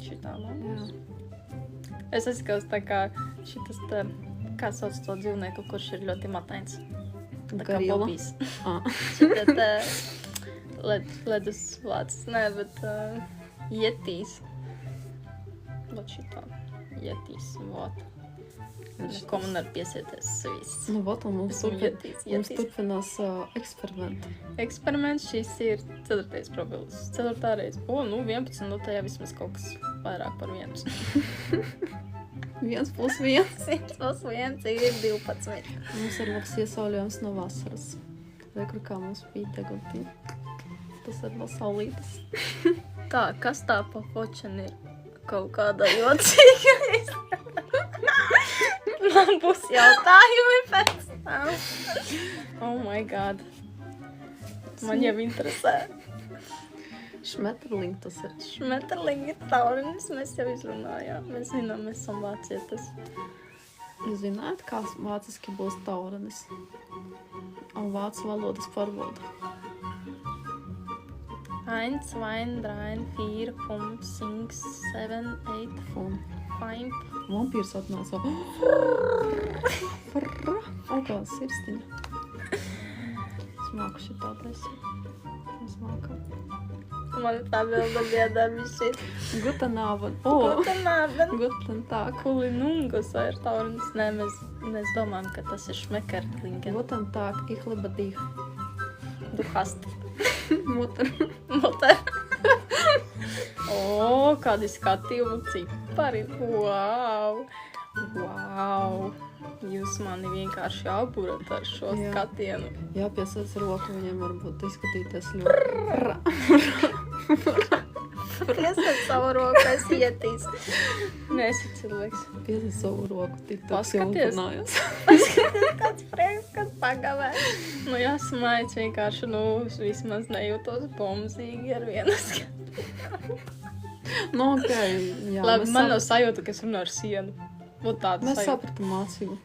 Šitā mums. Es aizskaus tā kā šitas te, kā sauc to dzīvnieku, kurš ir ļoti matains. Tā kā Gorila? bobijs. Šitā te ledus vācis, nē, bet jetīs. Vot šitā. Jetīs, vot. Ko man ar piesieties viss. Nu, vot, un mums Jetīs. turpinās eksperimenti. Eksperiments šis ir 4. probils. 4. reize. O, nu 11, nu tajā vismaz kaut kas vairāk par 1. 1 plus 1. 1 plus 1 ir 12. Mums ir labs iesauļojums no vasaras. Vai kur kā mums bija degutī. Tas ir vēl saulītas. Tā, kas tā pa fočan ir? Kaut kāda jocīga. Man būs jautājumi pēc tam. Oh my god. Man jau interesē. Šmeterling tas ir. Šmeterlingi ir taurinis, mēs jau izrunājām. Mēs zinām, mēs esam vācietas. Jūs zināt, kā vāciski būs taurinis? Un vācu valodas pārvalda. 1, 2, 3, 4, 5, 6, 7, 8, Un 5. vampīrs atnāca. O, kā sirstiņa. Smāku šitā taisīt. Smāku. Man tā bilde biedami šit. Guten Abend. Guten Abend. Guten Tag. Kulinungus ir taurinis. Nē, mēs domājam, ka tas ir šmekerlingen. Guten Tag, ich liebe dich. Du hast Mutter. mutter. O, kādi skatījumu cipari. Wow. Wow. Jūs mani vienkārši aburat ar šo Jā. skatienu. Jāpiesēc roku, viņiem varbūt izskatīties ļoti. Piesat savu roku, es ietīs. Nesi cilvēks. Piesēc savu roku, tik tāds Paskaties. jautinājās. Paskaties, kāds prieks, kas pagavē. Nu, jāsmaic vienkārši, nu, vismaz nejūtos bombzīgi ar vienu skatu. Nu, ok, jā. Labi, man nav sajūta, ka es runāju ar sienu. Vot tāda Mēs sajūta. sapratam mācību.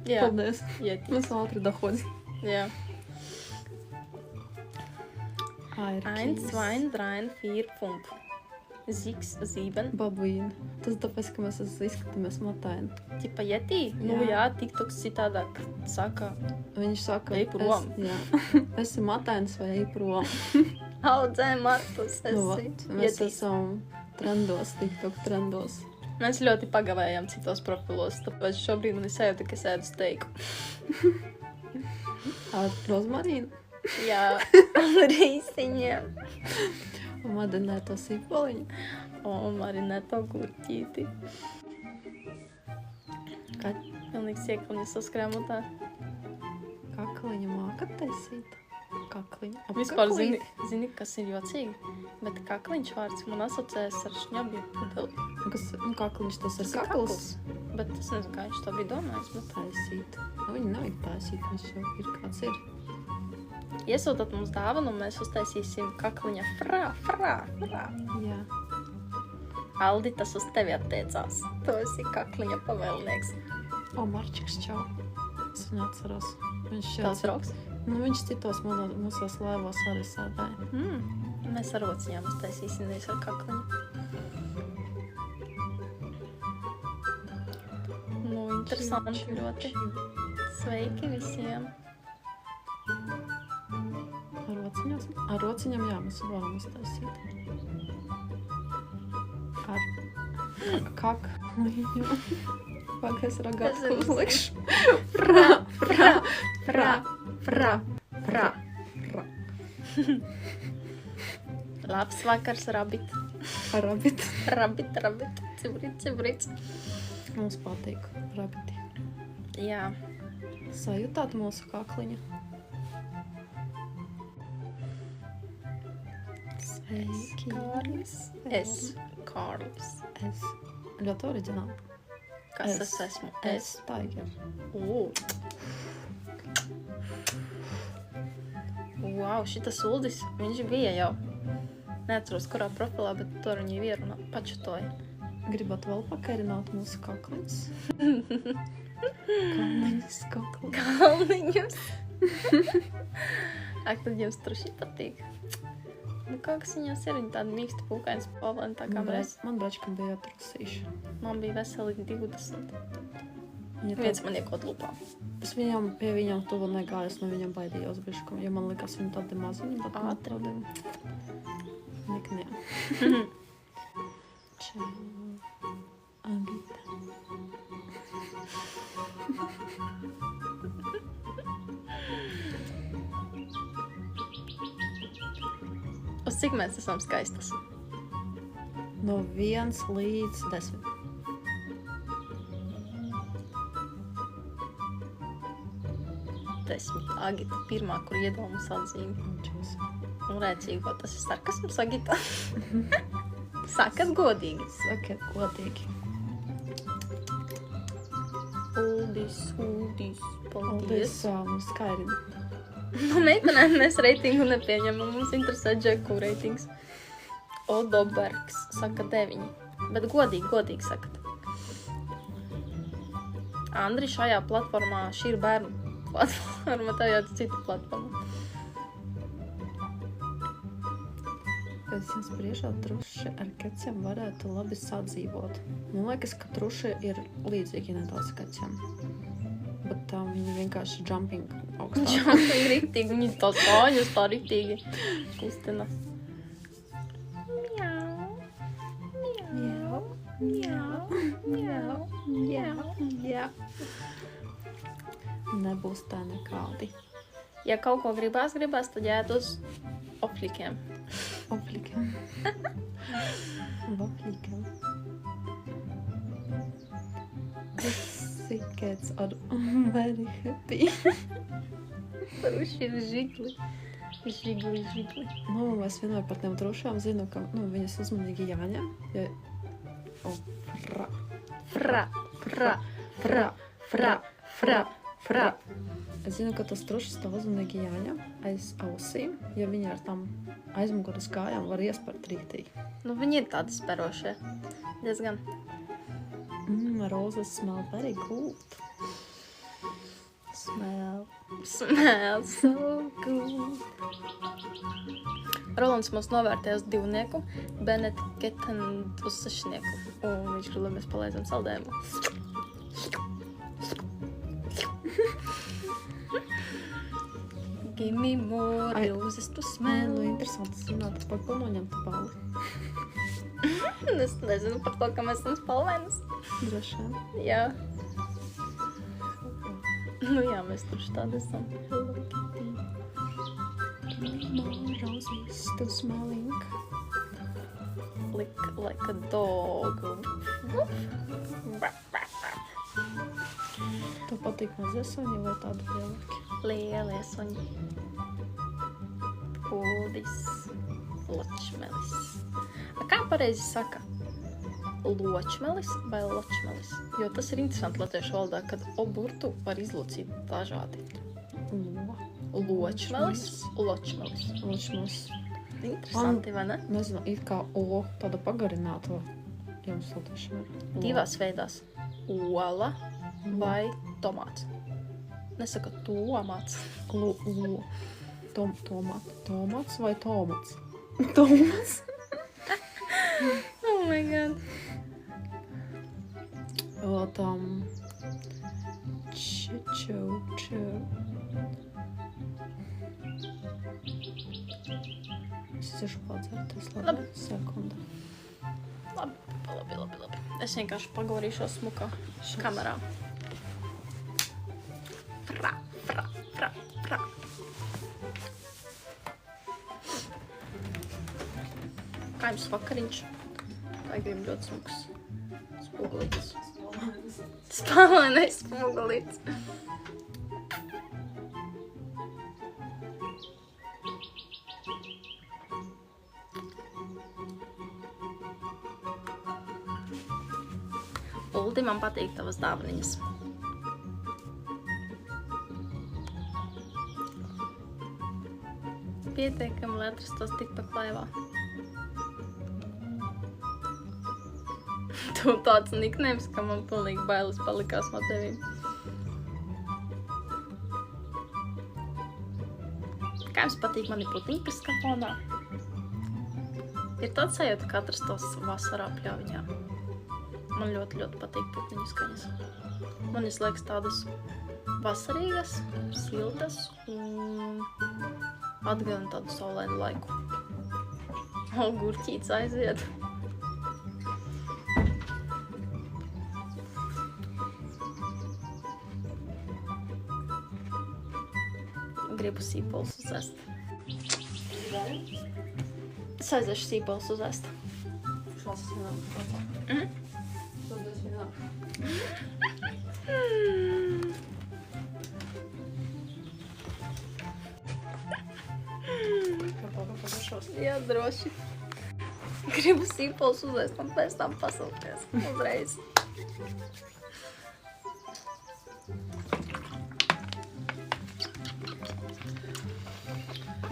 Jā, Paldies. ietīs. Mēs ātri dohodzi. Jā. 1, Airkīs. 2, 3, 4, 5. 6, 7. Babuīni. Tas tāpēc, ka mēs izskatāmies mataini. Tipa jetī? Nu, Jā. jā, tiktoks citādāk saka. Viņš saka, Ej prom. Jā. Esi matainis vai ej prom. Audzē matus, Nu, esi vat, mēs jetīs. esam trendos, TikTok trendos. Mēs ļoti pagavējām citos profilos, tāpēc šobrīd man ir sajūta, ka es ēdu steiku. Ar rozmarīnu Jā, un rīsiņiem. un marinēto sīpoliņu. Un marinēto gurķīti. Kā Pilnīgs iekliņas uzkrēmutā. kakliņu mākat taisīt? Kakliņu. Vispār Apkaklīt? zini, kas ir jocīgi? Bet kakliņš vārds man asociējas ar šņabju pudeli. Kakliņš tas ir Tas ir kakls. Bet es nezinu, kā viņš to bija domājis. Bet... Taisīt. Nu, viņi nav taisīt, viņš jau ir kāds ir. Iesūtot mums dāvanu, un mēs uztaisīsim kakliņa frā. Jā. Aldi, tas uz tevi attiecās. Tu esi kakliņa pavēlnieks. O, Marčiks, čau. Es viņu atceros. Viņš Tavs draugs? Nu, viņš citos mūsos laivos arī sēdēja. Mēs ar rociņām uztaisīsim, nevis ar kakliņu. Nu, interesanti ļoti. Sveiki visiem. Ar rociņām, jā, mēs varam uztaisīt. Ar kakliņu. Pagais ragātku uzlikšu. Frā. Labs vakars, rabit. Rabit. Rabit. Cibrits. Mums patīk rabiti. Jā. Sajūtāt mūsu kakliņu? Sveiki. Es Kārlis. Es. Ļoti oriģināli. Kas es esmu? Es. Tiger. Wow, šitas uldis, viņš bija jau. Neatceros, kurā profilā, bet tur viņi vierunā pačutoja. Gribat vēl pakarināt mūsu kakliņus? Kalniņus. Ak, tad jums truši patīk. Nu, kaut kas viņās ir, viņi tādi mīksti pūkaini spalvaini, tā kā mēs. Man bračkam bija atrasīši. Man bija veseli 20. Viņa Viens man iekot lupā. Es pie viņām tuvu negāju, es no viņām baidījos biškam, jo man likās viņi tādi maziņi, bet man Ātri. neknē. Čau, Agita. Uz cik mēs esam skaistas? No 1 līdz 10. Agita pirmā, kur iedod mums atzīmi. Čus. Un rēcīgi, vai tas ir sarkasms, Agita? Sakat godīgi. Sakiet godīgi. Uldis, paldies. Skaidri. Nu, meitenēm mēs reitingu nepieņemam, mums interesē Džeku reitings. Odobergs saka 9, bet godīgi sakat. Andri, šajā platformā, šī ir bērnu platforma, tā jau cita platforma. Pēc jums priešā truši ar keciem varētu labi sadzīvot. Man liekas, ka truši ir līdzīgi nedaudz keciem. Bet viņi vienkārši jumping augstāk. Jumping riktīgi, viņi tās kāņas tā riktīgi kustina. Miau. Nebūs tā nekādi. Ja kaut ko gribās, tad jāiet uz opļikiem. Opļikiem. Opļikiem. Visi cats are very happy. Truši ir žigli. Žigli. Nu, es vienmēr par tiem trušām zinu, ka viņas uzmanīgi jāņem. Fra. Es zinu, ka tas trušas tā uzmanīgi jāņem aiz ausīm, ja viņi ar tam aizmuguras kājām var iespērt rīktīgi. Nu, viņi ir tādi sperošie. Diezgan. Roses smell very good. Smell so good. Rolands mums novērtēja uz 2, Benet Keten uz 6. Un viņš grib, lai mēs palaidām saldējumu. Give me more roses to smell. Interesanti zināt, par ko noņemt bali. Es nezinu par to, ka mēs esam spalvainas. Droši. Jā. Nu jā, mēs tur tādi esam. More roses to smelling. Like a dog. Tev patīk mazie suņi vai tādi lielāki? Lielie suņi. Uldis. Ločmelis. Kā pareizi saka? Ločmelis vai ločmelis? Jo tas ir interesanti latviešu valodā, kad oburtu var izlocīt dažādi. Ločmelis, ločmelis. Interesanti, vai ne? Nezinu, it kā O, tāda pagarināto jums latviešu var. Divās veidās. Ola vai tomāts. Nesaka tomāts. Tomāts vai tomats? Tomats. Oh my god. O tam čau. Es iešu padzerties, labi? Sekunda. Labi. Es vienkārši paglorīšos smukā kamerā. Fra. Kā jums vakariņš? Tā grib ļoti smuks. Spogulīts. Spalvainais spogulīts. Uldi, man patīk tavas dāvaniņas. Pietiekami, lai atrastos tikpat laivā. Tu tāds niknēms, ka man pilnīgi bailes palikās no tevīm. Kā jums patīk mani putiņi, kas skan fonā? Ir tāds sajūta, ka katrs tos vasarā pļauj, jā. Man ļoti, ļoti patīk putniņu skaņas. Man visu liekas tādas vasarīgas, siltas un atgādina tādu saulainu laiku. Gurķīts aiziet. Gribu sīpols uzēst. Es aiziešu sīpols uzēst. Šās vienā. Šos vienā. Jā, droši. Gribu sīpols uzēst un pēc tam pasaukties. Uzreiz.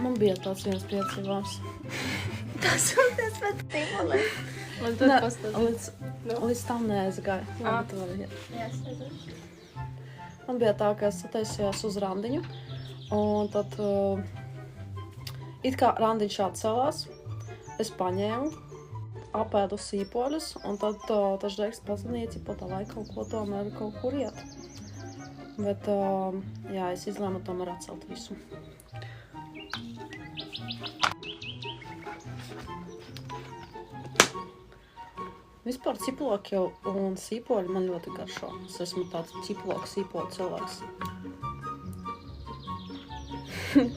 Man bija tāds viens piedzīvājums. Tas jūties pēc sīpoliem. Man tad pastāst. Līdz tam neaizgāju. Labi, tu vari iet. Jā, es aiziešu. Man bija tā, ka es sataisījos uz randiņu, un tad it kā randiņš atcelās, es paņēmu, apēdu sīpoļus, un tad tas žēks pazvanīja, cik pa tā laika kaut kur iet. Bet, jā, es izlēmu tomēr atcelt visu. Vispār ciploki un sīpoļi man ļoti garšo. Es esmu tāds ciploku sīpoļu cilvēks.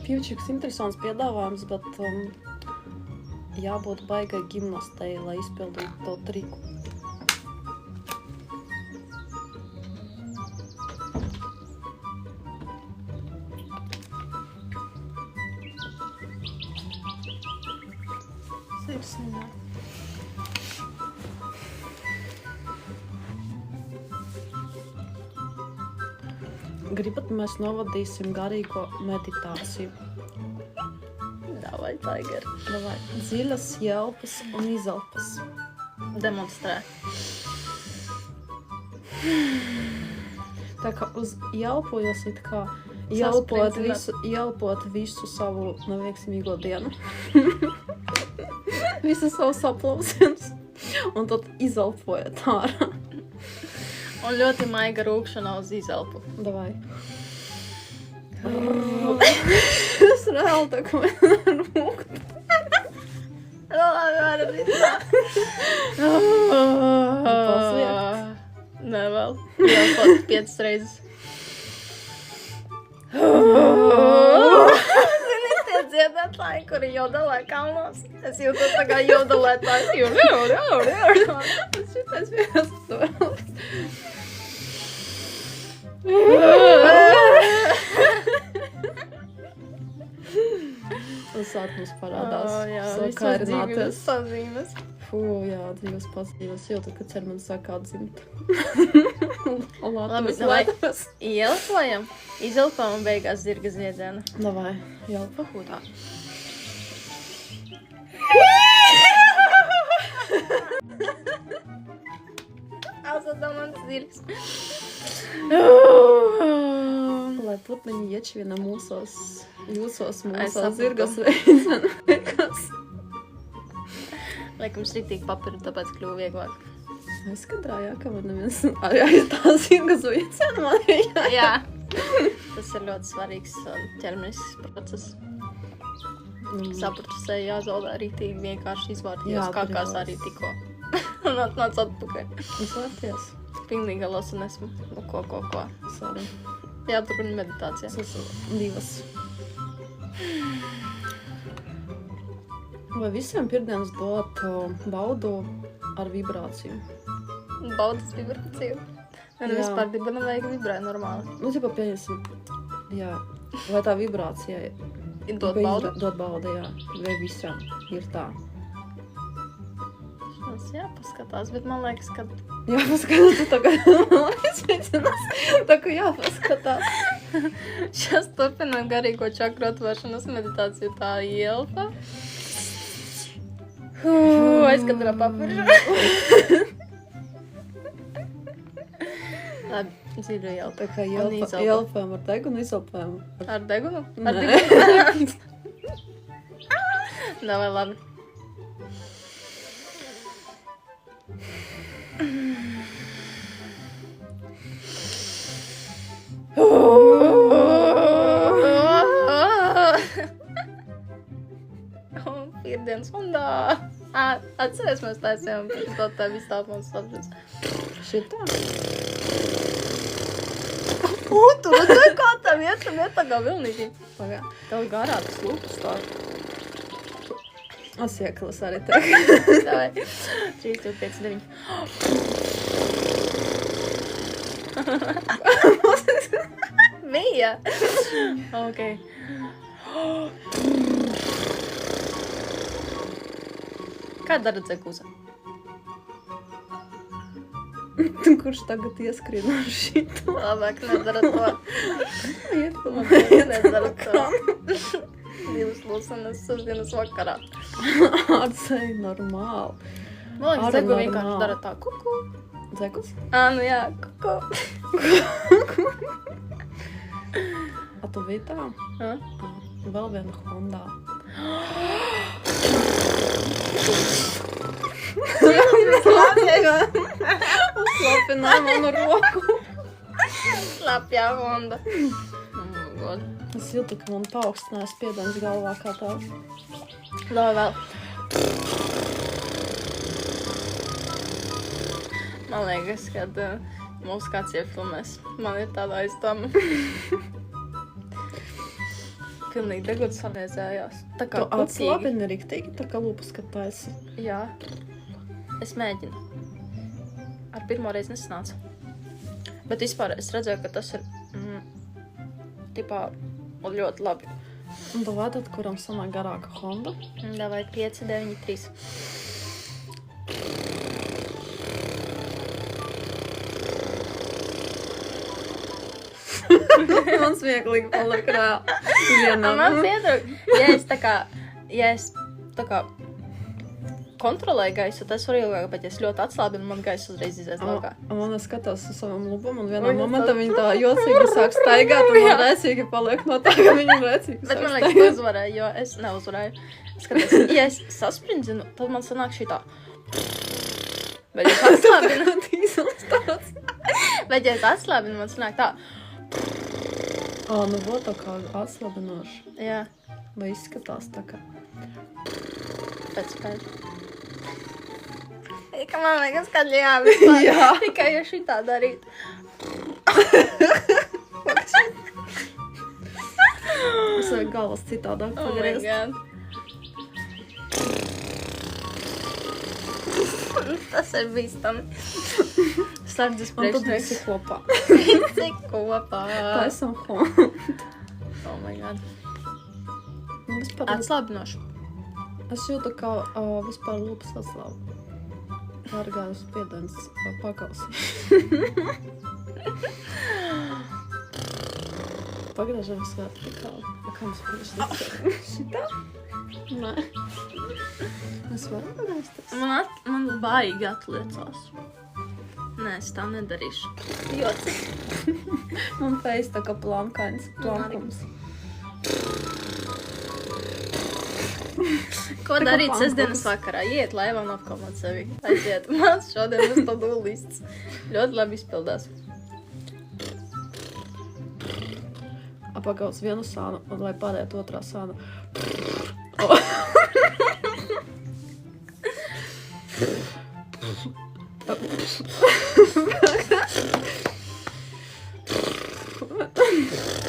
Pivčiks interesants piedāvājums, bet jābūt baigai gimnastei, lai izpildītu to triku. Sirsnībā. Gribat, mēs novadīsim garīgo meditāciju. Davai, Tiger. Davai. Dziļas jelpas un izelpas. Demonstrē. Tā kā uz jelpojas it kā jelpot visu savu neveiksmīgo dienu. Visu savu saplausienus. Un tad izelpojat ārā. Un ļoti maiga rūkšana uz izelpu. Davai. Es reāli tā kā rūkt. Labi, var arī tā. Nē, vēl. Jau pat 5 reizes. Zini, tie dziedātāji, kuri jodelē kalnos. Es jūtu tā kā jodelētāji. Tas šitais vienas stūrās. Un sāk mums parādās sakārināties. Pazīmes. Fū, jā, dzīves pazīmes. Jau tad, kad ķermenis sāk atzimt. Labi, vai ielpojam? Izelpojam un beigās zirga ziedziena. Davai, jelpa. Hūtā. Asatā mans zirgs. Lai putniņi iečviena mūsos saprotu. zirgas veidzena. Laikam šritīgi papiru, tāpēc kļuva vieglāk. Es kadrā, jā, ka man neviens arī tā zirgas veidzena man ir. Jā. Tas ir ļoti svarīgs ķermenisks process. Sapratu, sevi jāzaudē rītīgi vienkārši izvārtījos kakās arī tikko. Un atnāc atpakaļ. Izvārties? Pilnīga losa nesmu. Ko. Sorry. Jāturpina meditācija. Divas. Vai visiem pirmdienas dot baudu ar vibrāciju? Baudas vibrāciju. Un vispār diba nevajag vibrē normāli. Nu, tipa pieņemsim, jā. Vai tā vibrācija Dot baudu? Dot baudu, jā. Vai visam ir tā? Tas jāpaskatās, bet man liekas, ka... Jāpaskatās, tu tagad man liekas veicinās. Tā kā jāpaskatās. Šās turpinām garīgo čakru atvēršanas meditāciju. Tā ielpa. Aizkadrā papiršu. Labi, dziļu ielpa. Tā kā ielpēm ar degunu, izelpēm ar degunu? Nē. Davai, labi. Atceries, mēs taisījām to tā visu tālpons slapšas. Šitā? Tu redzēji, kā tam iet tā kā vilnīgi. Pagā, tev garākas lūpas tā. Asieklas arī tev. Davai. 3, 2, 5, 9. Bija. Ok. Kā dara dzekuza? Kurš tagad ieskrien ar šito? Labāk nedara to. Iet pa man. Nedara to. 2 lūsanas sestdienas vakarā. Atsēj normāli. Man liekas, Ar dzegu normāli. vienkārši dara tā kuku. Dzekus? Nu jā, kuku. A tu biji tā? Vēl viena Hondā. Slapināja manu roku. Slapjā Honda. God. Es jūtu, ka man paaugstinājās spiediens galvā kā tā. Lai vēl. Man liekas, kad mūs kāds iefilmēs. Man ir tāda aizdoma. Pilnīgi deguts samiezējās. Tā kā Tu kucīgi. atslabini riktīgi, tā kā lūpas, kad taisi. Jā. Es mēģinu. Ar pirmo reizi nesanāca. Bet vispār es redzēju, ka tas ir tipā ļoti labi. Un davai tad, kuram sanāk garāka Honda? Davai 5, 9, 3. Man smieklīgi paliek reāli. Man pietrūk. Ja es tā kā kontrolēju gaisu, tad es varu ilgāk, bet ja es ļoti atslābinu, man gaisu uzreiz izies laukā. Man es skatos uz savam lubam, un vienā momentā viņa tā jocīgi sāk staigāt, un man rēcīgi paliek no tā, ka viņa rēcīgi Bet sāk man liekas, staigāt. uzvarēju, jo es neuzvarēju. Skaties, ja es sasprindzinu, tad man sanāk šitā. Bet ja es atslābinu, man sanāk tā. Nu, vo tā kā atslabinoši. Jā, Vai izskatās tā kā? pēc spēļu. Ka man liekas, ka vispār. Jā. Tikai ja šitā darīt. Es vajag galvas citādāk Oh my pagriezt. God. Tas ir bīstami. Sardzes Un tad visi priekšnieks. kopā. Visi kopā. Tā esam Honda. Oh my God. Vispār Atslābinoši. es jūtu, kā vispār lūpas atslābu. Pārgājus spiediens pakausī. Pagriežamies vertikāli. Kā mums pagriežamies? Šitā? Nē. Mēs varam pagriezties? Man baigi atliecās. Nē, es tā nedarīšu. Jocīgi. Man face tā kā plankums. Ko Tā kā darīt pankūks. sestdienas vakarā? Iet laivā un apkalpot sevi. Aiziet. Man šodien uz to lists. Ļoti labi izpildās. Apakauts vienu sānu, un lai pārēt otrā sāna.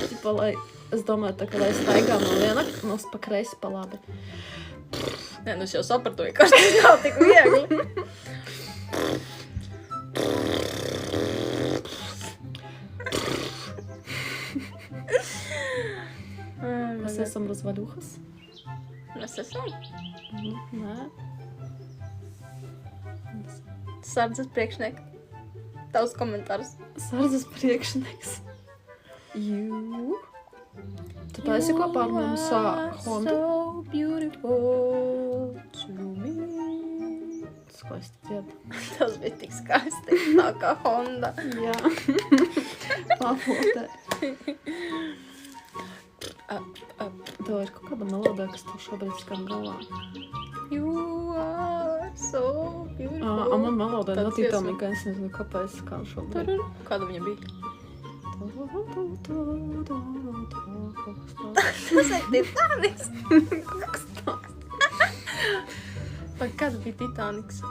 Tipa, lai, es domāju, tā kā lai staigā no viena, no pa kreisi pa labi. Nē, nu es jau sapratu, ka tas nav tik viegli. Mēs esam razvaļuhas? Mēs esam. Nē. Sardzes priekšnieki. Tavs komentārs. Sardzes priekšnieks. Jū. Tu taisi kopā ar mums Hondu? So beautiful to me. Skaisti dzied. Tas bija tik skaisti. Tā kā Honda. Jā. Papotē. Tev ir kaut kāda melodija, kas tev šobrīd skan galvā. You are so beautiful. Man melodija Tāds netītamī, ka es nezinu, kāpēc skan šobrīd. Kāda viņa bija? Tas ir Titanis. Kad bija Titaniks?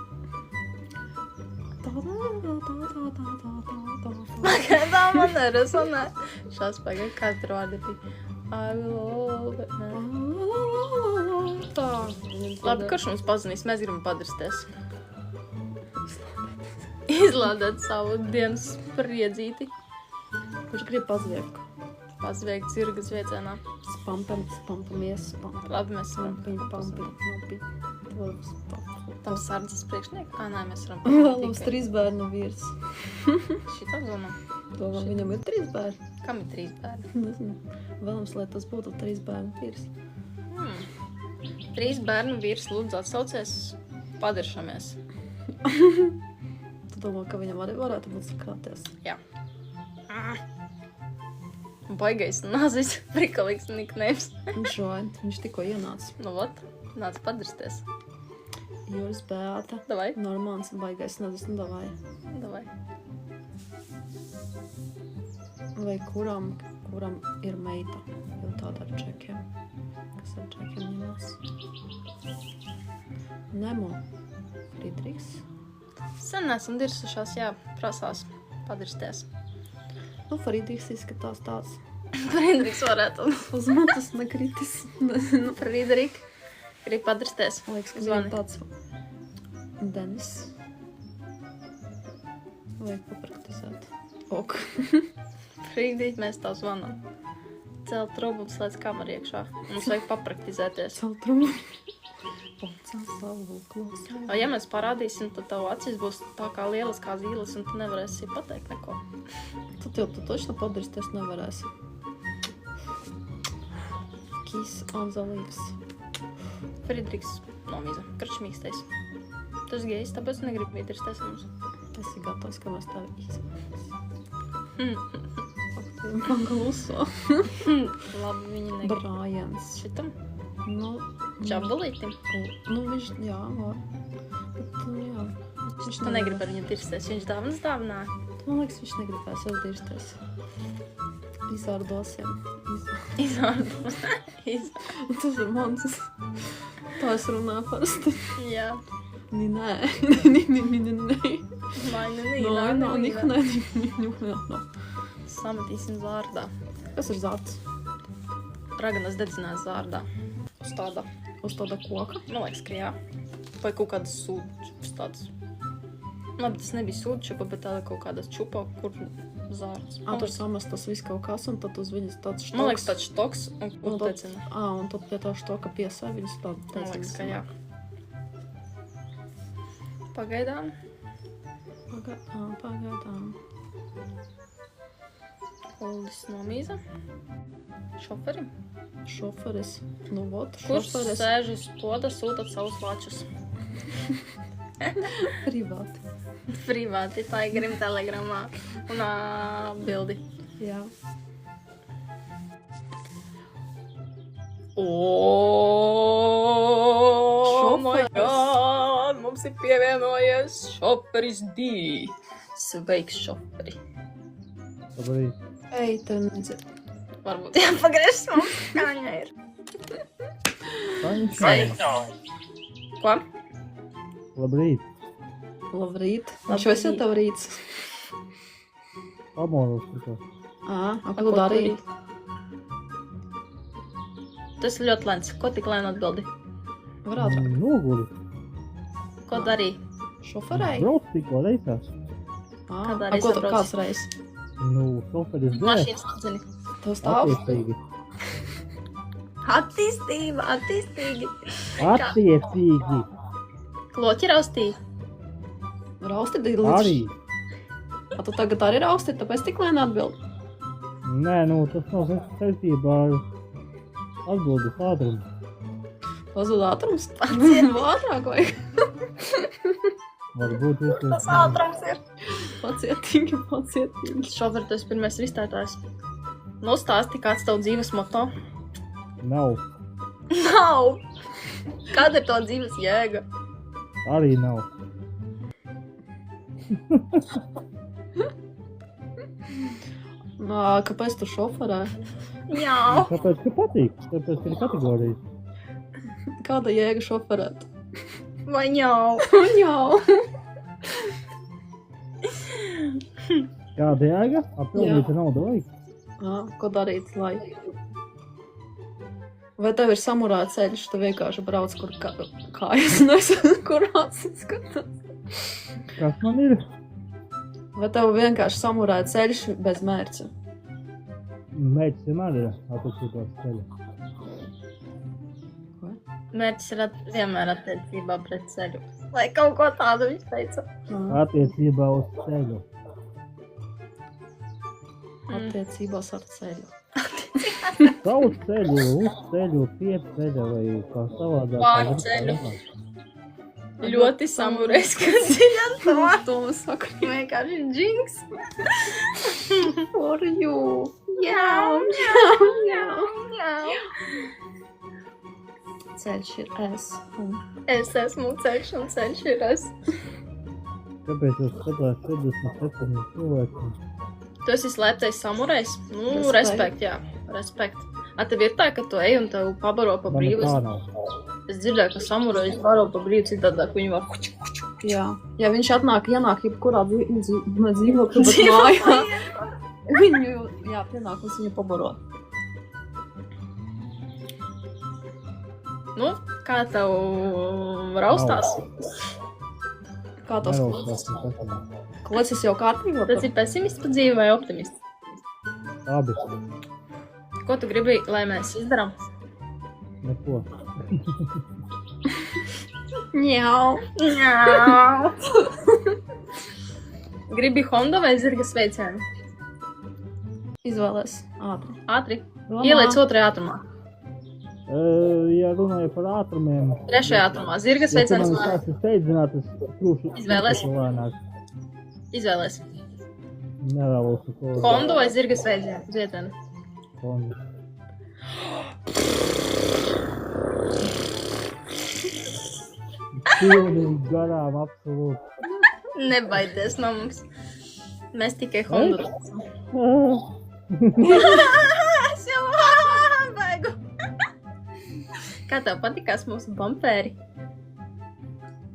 Pagaidā man nerezonē. Šās pagaid, kāds tur vārdi bija? I will always... Labi, kurš mums pazvanīs? Mēs gribam padirsties. Izlādēt savu dienas spriedzīti. Kurš grib pazviegt? Pazviegt zirgas viecienā. Spampamies. Labi, mēs varam. Pampi. Tam sardzes priekšnieki? Nē, mēs varam. Vēlams 3 bērnu vīrs. Šitā zonā. Domā, viņam ir 3 bērni. Kam ir 3 bērni? Nezinu. Vēlams, lai tas būtu 3 bērnu vīrs. 3 bērnu vīrs lūdzu atsaucies, padiršamies. Tu domā, ka viņam arī varētu būt sakrāties? Jā. Baigais nazis, prikalīgs niknējums. Viņš tikko ienāca. Nu, vat, nāc padirsties. Juris, Beāta, Davai. Normāns, baigais nazis, nu davai. Davai. Vai kuram ir meita? Jo tāda ar džekiem. Kas ar džekiem ņemās? Nemo. Friedrichs. Sen esam dirsušās, jā, prasās padirsties. Nu, Friedrichs izskatās tāds. Friedrichs varētu. Uz matus nekritis. Nezinu. Friedrich, grib padirsties. Liekas, ka Zvani. ir tāds Denis. Vajag papraktizēt. Ok. Friedrich, mēs tā zvanam. Celt trūbumu, slēdz kameru iekšā. Mums vajag papraktizēties. Celtrumu. Pacēl savu klausu. Ja mēs parādīsim, tad tavu acis būs tā kā lielas kā zīles, un tu nevarēsi pateikt neko. Tad jau tu točno padirsties nevarēsi. Kiss on the lips. Friedrichs nomīza, karčmīkstais. Tas gejs, tāpēc negrib mīdirsties mums. Esi gatavs, ka mēs tevi izmēsim. Pagaluso. Labi, viņi negrib. Brājans. Šitam? Nu, Čabalītim? Nu, viņš, jā, var. Bet, jā. Viņš tu negrib ar viņu dirsties, viņš dāvanas dāvināja. Man liekas, viņš negribēs ar dirsties. Izārdosim. Izvārdos. Tas ir mans. Tā es runāju parasti. Jā. Nē. Sametīsim zārdā. Kas ir zārds? Raganas dedzinās zārdā. Uz tāda. Uz tāda koka? Man liekas, ka jā. Vai kaut kādas sūdčupas tāds. Labi, tas nebija sūdčupa, bet tāda kaut kādas čupa, kur zārds. Tur samest tas viss kaut kas, un tad uz viņas tāds štoks. Man liekas, tāds štoks un tecina. Un tad pie tā štoka piesai viņas tā tecina. Man liekas, ka jā. Pagaidām. Pagaidām. Uldis nomīza. Šoferim. Šoferis. Nu, vot, Kurš šoferis. sēž uz poda, sūtat savus lačus? Privāti. Privāti, tā ir grim telegramā. Un bildi. Jā. Oh my Šoferis. god! Mums ir pievienojies šoferis D. Sveiks, šoferi. Labrīt. Ej, te nedzir. Varbūt jāpagriež mums skaņa ir. Sveiks. Ko? Labrīt. Labrīt. Viņš vai ir tav rīts? Pamodos tikko. Ko tu darīji? Tas ir ļoti lēns. Ko tik lēni atbildi? Var ātrāk. Noguli. Ko darīji? Šoferēji? Brauc tikko reizās. Kādā reizē brauc? Kāds reiz? Nu, šoferis dēļ. Mašīnas atziņa. Tev stāv? Attiecīgi. Attīstība, attīstīgi. Attiecīgi. Kloķi raustīja. Rausti līdz. Arī. Tu tagad arī rausti, tāpēc tik lēni atbild. Nē, nu, tas nav saistībā ar atbildes ātrumu. Pazud ātrums? Ātrāk vajag. Varbūt Tas ātrums ir. Pacietīgi. Šofer, tu esi pirmais ristētājs. Nu, stāsti, kāds tavu dzīves moto? nav. Nav! Kāda ir to dzīves jēga? Arī nav. Kāpēc tu šoferē? Jā. Tāpēc, ka patīk. Tāpēc ir kategorijas. Kāda jēga šoferēt? Vai jau. Jau. Kāda jēga? Apelnīta nauda vajag. Ko darīt, lai? Vai tev ir samurāja ceļš, tu vienkārši brauc, kur kājas nesu, kur acis skatās? Kas man ir? Vai tev vienkārši samurāja ceļš bez mērķa? Mērķis vienmēr ir attiecībās ceļa. Mērķis ir vienmēr attiecībā pret ceļu. Lai kaut ko tādu viņš teica. Attiecībā uz ceļu. Attiecībās ar ceļu. Savu ceļu, uz ceļu, pie ceļa vai kā savādāk. Pār ceļu. Ļoti samurējs, kas zināt to. To saka. Vienkārši džinks. For you. Jā. Ceļš ir es. Es esmu ceļš un ceļš ir es. Kāpēc jūs skatās 47 cilvēki? Tu esi slēptais samurējs? Respekt, jā. Respekt. Tev ir tā, ka tu ej un tev pabaro pa Man brīvu? tā nav. Es dzirdēju, ka samurējs baro pa brīvu citādāk, viņi var Jā. Ja viņš ienāk jebkurā dzīvokļa, bet mājā. Viņu, pienākums viņu pabarot. Nu, kā tev raustās? Kā tas Neraustās nekas. klocis jau kārtībā? Tas ir pesimists pa dzīvi vai optimists? Abi. Ko tu gribi, lai mēs izdarām? Neko. Jau. Gribi Honda vai zirga sveicienu? Izvēlēs ātri. Ātri. Ieliec otrajā ātrumā. Ja runāju par ātrumiem, Trešajā ātrumā. Zirga ja tu sveiciens man vai? sāksi steidzināt, es trūšu Izvēlēs? lēnāk. Izvēlēs. Nevēlos neko. Honda vai zirga sveicienu? Honda. Pilnīgi garām, absolūti. Nebaidies no mums. Mēs tikai Honda. Es jau baigu. Kā tev patikās mūsu bumperi?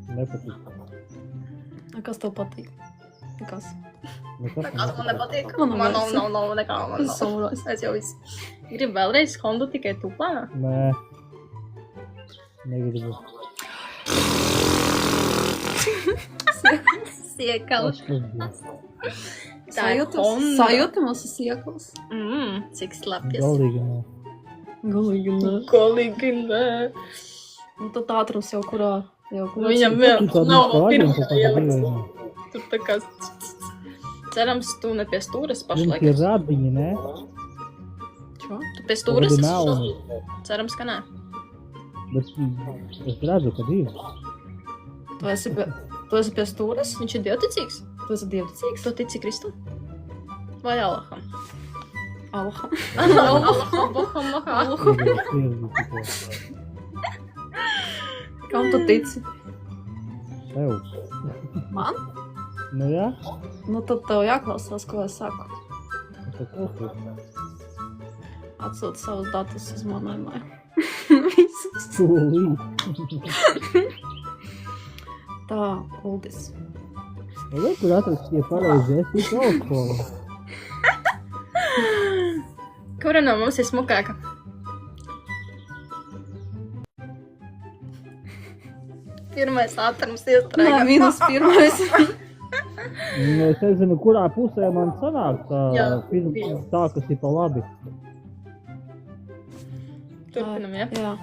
Nepatīk. Kas tev patīk? Kas? Nekas Kas man nepatīk? Man Man vairs. nav nekā. Man nav. Samurājs. Es jau visu. Gribu vēlreiz Hondu tikai tu plānā? Nē. Negribu. Siekals. Tā ir Honda. Sajūta mūsu siekals. Cik slapjas. Galīgi nē. Galīgi nē. Galīgi nē. Nu tad ātrums jau kurā. Viņam Tu vēl tādu nav pāriem, pirmā tu tādu ielikts. dzīvēni. Tur tā kā... Cerams, tu ne pie stūres Jums pašlaik. ir radiņi, ne? Čo? Tu pie stūres? Radi melni. Cerams, ka nē. Bet es redzu, ka ir. Tu esi pie stūres? Viņš ir dievticīgs. Tu esi dievticīgs? Tu tici Kristum? Vai Allaham? Allaham. Allaham. Kam tu tici? Tev. Man? Nu jā, Nu tad tev jāklausās, ko es saku. es te klausos. Atsūti savus datus uz manu e-mailu. Visus. Tūlīt. Tā, Uldis. Nu, kur atrast tie pareizi, es tiku augstskolu. Kura no mums ir smukāka? Pirmais ātrums Nē, iestrēga. mīnus pirmais. Es nezinu, kurā pusē man sanāk Jā. tā, kas ir pa labi. Turpinam, ja? Jā.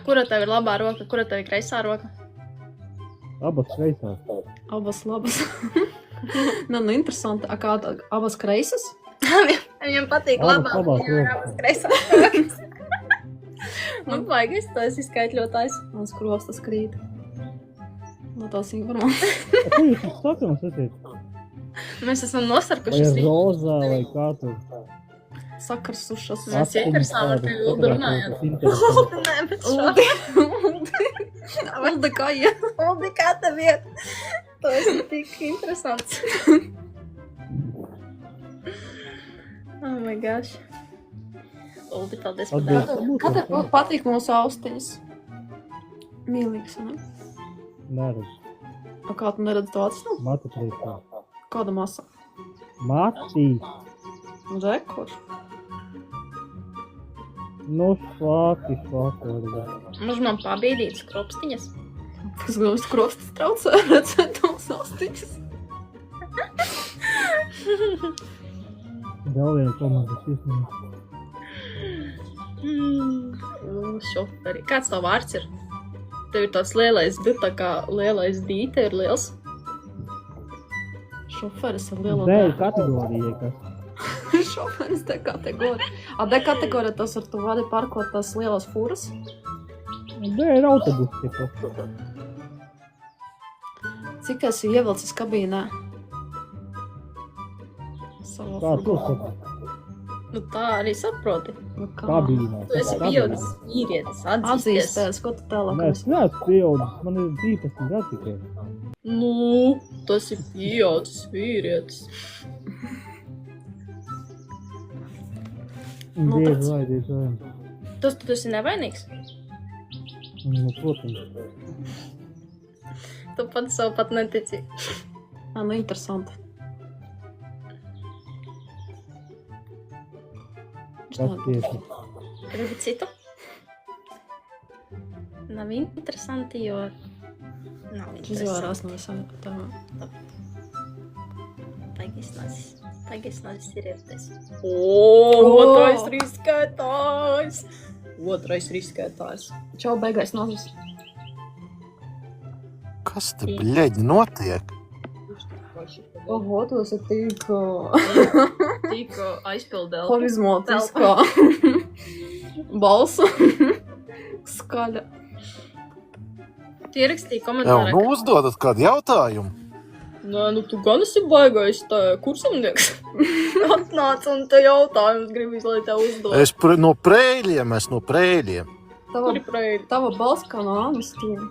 Kura tev ir labā roka, kura tev ir kreisā roka? Abas kreisās. Abas labas. Nu, interesanti. Kā abas kreisas? Viņam patīk Abas labā. labās Viņam ir rokas. abas kreisās rokas. Nu, baigais, tu esi skaitļotājs. Mans krostas krīt. No tās informācijas. Ko jūs sakams esat? Mēs esam Vai nosarkušies. ar rozā, vai kā tur? Sakarsušas. Mēs interesām ar tevi Uldu runājam. runājot. Nē, bet šo. Ulda kā iet? Uldi, kā tev iet? Tu esi tik interesants. Oh my gosh. Uldi, paldies par Atbilst. dārgu. Kā tev patīk mūsu austiņas? Mīlīgs, ne? Neredz. A kā tu neredz to acis? Nu? Matu priekšā. Kāda masa? Matīs. Rekur. Nu, švāki. Mums man pabīdītas kropstiņas. Kas grūst kropstas traucē, redzēt tos astiņas. Vēl viena komandas izmēs. Šoferi. Kāds tavu vārds ir? Tev ir tāds lielais D, tā kā lielais dīte ir liels. Šoferis ar lielo Dēļ kategorijai, kas. Šoferis te kategorija. A D kategorija tas ar tu vari parkot tās lielas fūras? Dēļ autobusi tikai. Cik esi ievilcis kabīnē? Savā Kā tu saki? Nu tā arī saproti. Nu kā? Kabīnē. Tu esi pieaudzis vīrietis, atzīsties. Atzīsties, ko tu tālāk? Nē, es neesmu pieaudzis. Man ir 12 gadi tikai. Nu, tas ir pieaudzis vīrietis. Nu, Diez vai. Tas tu esi nevainīgs. Nu, protams. Tu pat savu pat netici. Nu, interesanti. Kas tieši? Gribi citu? Nav interesanti, jo nav Izvērās interesanti. no visām tām. Tagad nazis ir ierties. Otrais riskētājs. Čau, beigais nozis. Kas te, bļeģi, notiek? Oho, tu esi tik Tik aizpildēl. horizmotiskā balsa skaļa. Tu ierakstīji Jā, komentārā, nu uzdodat kādu jautājumu. Nē, nu tu gan esi baigais tā kursamnieks. Atnāc un te jautājums gribi, lai tev uzdod. Es no prēļiem. Kuri preili? Tava balss kā no Anastīna.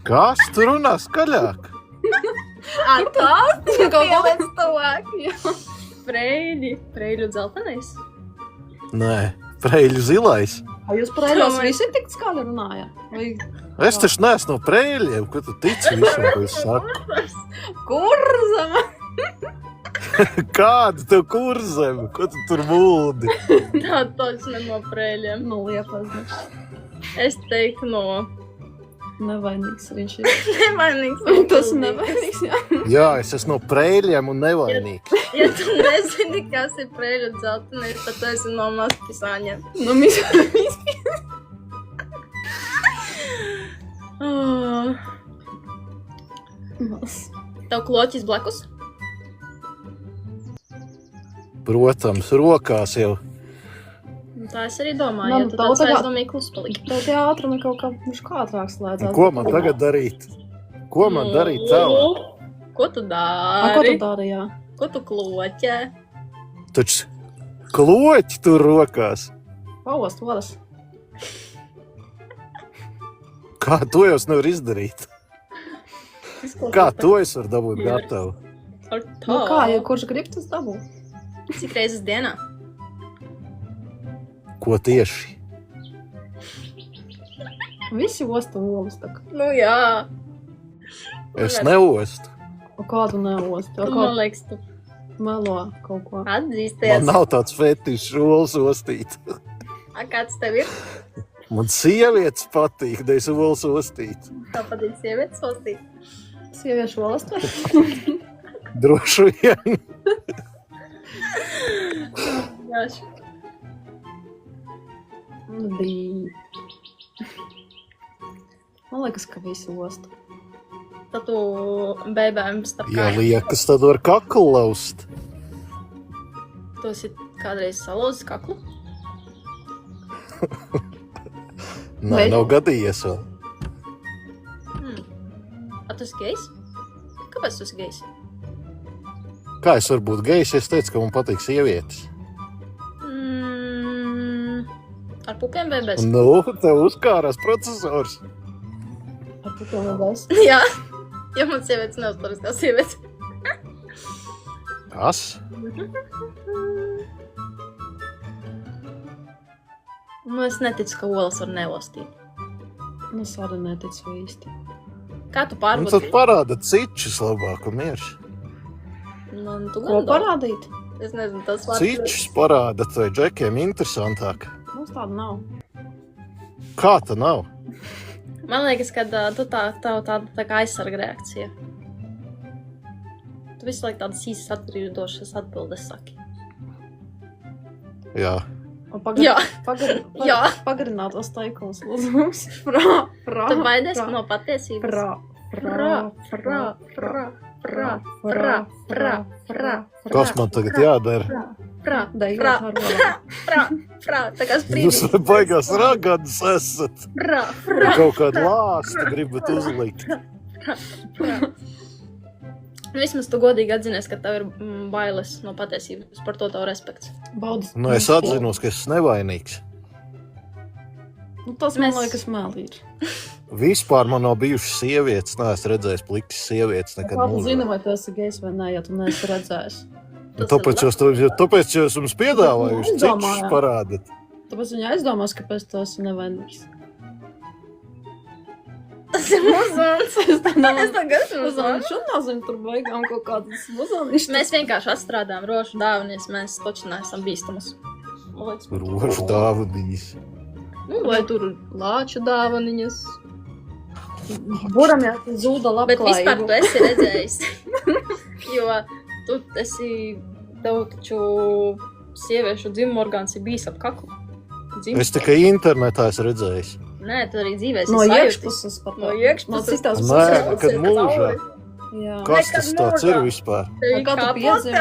Kas tu runā skaļāk? Tās Kaut kā pieliec tuvāk. Preļu dzeltenais. Nē, prēļu zilais. A jūs prēļos Domāju. visi tik skaļi runājat? Vai Es taču neesmu no prēļiem, ko tu tici visam, ko es saku. kurzama? Kāda tev kurzem? Ko tu tur mūdi? Tā toč ne no preļiem. Nu, liepas, Es teiktu no nevainīgs viņš ir. nevainīgs. Tas ir nevainīgs, jā. Jā, es esmu no prēļiem un nevainīgs. Ja tu nezini, kas ir preļu dzeltenais, tad tu esi no mazpisāņiem. Nu, mis... Tev kloķis blakus? Protams, rokās jau. Tā es arī domāju, Man jo tu tā tāds tagad- aizdomīgs palika. Tev tie ātrumi kaut kā ātrāk slēdzās. Ko man tagad darīt? Ko man darīt tālāk? Ko tu A, ko tu dari? dari, jā? Ko tu kloķē? Taču kloķi tur rokās. Pavost varas. Kā to jau es nevaru izdarīt? Kā to es varu dabūt gatavu? Ar Nu tā. kā, ja kurš grib, tas dabū. Cik reizes dienā? Ko tieši? Visi osta olas tā kā. Nu jā. Es neostu. O kā tu neosti? O Tu, kā man liekas, tu melo kaut ko? atzīsties. Man nav tāds fetišs olas ostīt. A, kāds tev ir? Man sievietes patīk, da es olas ostīt. Tā patīk sievietes valstī. Sieviešu olas to? Droši vien. Jāši. Dī. Man liekas, ka visi osta. Tad tu bēbēm starp Ja kājām. liekas, tad var kaklu laust. Tu esi kādreiz salozis kaklu? Nē, Vai- nav gadījies vēl. A, tu esi gejs? Kāpēc tu esi gejs? Kā es varu būt gejs, ja es teicu, ka man patīk sievietes? Ar pupiem vai bez? Nu, tev uzkārās procesors. Ar tu to nebēs. Jā. Ja man sievietes neuzturas kā sievietes. Kas? Nu, es neticu, ka olas var neostīt. Nu, Sara neticu īsti. Kā tu Un pārbaudi? tad parāda cičus labāk un mierš. Nu, tu Ko gan parādīt? Es nezinu, tas var. Cičus parāda, tai džekiem interesantāk. Mums tāda nav. Kā ta nav? Man liekas, ka tu tā kā aizsarga reakcija. Tu visu laiku tādas īsas atgrīdošas atbildes saki. Jā. Jā. Jā. Pagarinātos teikumus, lūdzu mums. Frā. Tu baidies no patiesības? Kas man tagad jādara? Tā kā Jūs sprīdī. baigās ragadas esat. Kaut kādu lāstu gribat uzlikt. Vismaz tu godīgi atzinies, ka tev ir bailes no patiesības. Par to tev respekts. Baudis. Nu, es atzinos, ka esmu nevainīgs. Nu, tas man Mēs- liekas mēlī ir. Vispār man nav bijušas sievietes, neesmu redzējis pliktas sievietes nekad Kā tu zini, mūžā. vai tu esi gejs vai nē, ja tu neesi redzējis? Un Tāpēc jūs jums piedāvājuši cičus Izdomājām. parādīt. Tāpēc viņa aizdomās, kāpēc tu esi nevainīgs. Tas ir muzons. Es tagad esmu Uzvani muzons. šunāzim, tur baigām kaut kādas muzonišas. Mēs vienkārši atstrādājam rošu dāvamies, mēs taču neesam bīstamas. Man liekas, Rožu dāvadīs. Nu, vai tur lāču dāvaniņas. Buram jau zūda Bet vispār labklājību. tu esi redzējis. Jo tu esi, tev taču sieviešu dzimumorgāns ir bijis ap kaklu. Es tikai internetā esmu redzējis. Nē, tu arī dzīvēsi No sajūti. iekšpuses pat. No iekšpuses. No citās Nē, puses. nekad mūžā. Jā. Kas tas tāds ir vispār? Tev Kā tu kā piedzīvo?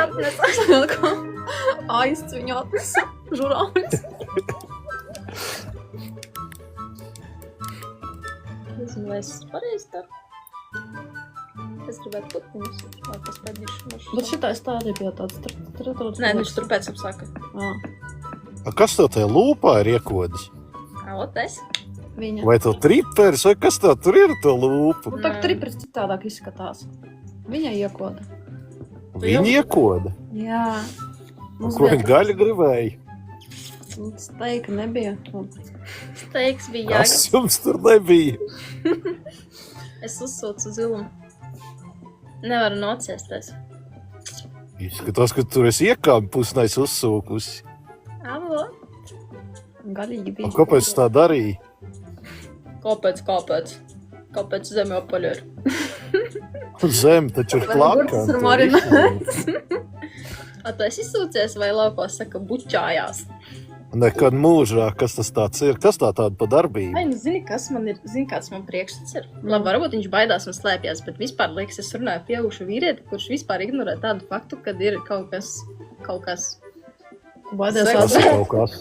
Aists viņu atnes. Žurālis. Nezinu, vai es pareizi daru. Es gribētu putniņus, vai tas pēdīšu. Bet šitais tā arī bija tāds tratots. Nē, viņš tur pēc apsaka. Jā. Kas tev tajā lūpā ir iekodis? Ot, es. Viņa. Vai tev triperis, vai kas tev tur ir ar to lūpu? Nu, tā tripris citādāk izskatās. Viņa iekoda. Viņa iekoda. Jā. Mums Ko viņa gaļa gribēja? steika nebija. Steiks bija Kas jāgas. jums tur nebija? Es uzsūcu zilumu. Nevaru nociesties. Izskatās, ka tur esi iekāpi pusnais uzsūkusi. Avo. Gaļīgi bija. Un kāpēc tu tā darīji? Kāpēc? Kāpēc zemi apaļ ir? Zem taču ir plakana. Gurķis ir marinēts. A, tu esi izsūcies vai laukos saka bučājās? Nekad mūžā, kas tas tāds ir? Kas tā tāda pa darbību? Ai, nu zini, kas man ir, zini, kāds man priekšstats ir? Labi, varbūt viņš baidās un slēpjas, bet vispār liekas, es runāju pieaugušu vīrieti, kurš vispār ignorē tādu faktu, kad ir kaut kas. Baidies Seks. Tas atrast. ir kaut kas.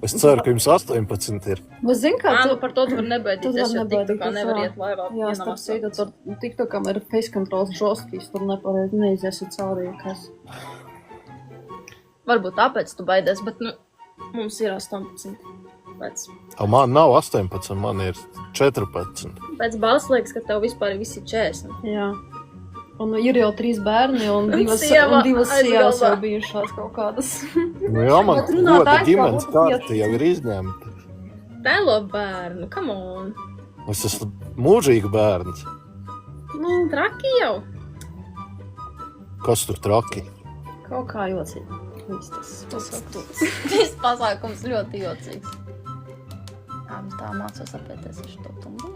Es ceru, ka jums 18 ir. Bet zini, kā Ā, tu... nu par to tu var nebaidīties, Tu jo var tik kā nebaidīties, nevar jā. iet laivā. Jā, starp citu, tur TikTokam ir face control žostkīs, tur nepareizi neiziesi cauri, kas. Varbūt tāpēc tu baidies, bet, nu, mums ir 18. Man nav 18, man ir 14. Pēc balss liekas, ka tev vispār ir visi 40. Jā. Un ir jau 3 bērni un Un divas sieva sievas aizgalvā. jau bijušās kaut kādas. Nu jā, man Bet runāt goda aizgā, ģimenes būtu karti jau ir izņemta. Tēlo bērnu, come on. Es esmu mūžīgi bērns. Nu, traki jau. Kas tur traki? Kaut kā jocīgi. Viss tas. Viss pasākums ļoti jocīgs. Jā, nu tā mācos apēties ar šo tumbu.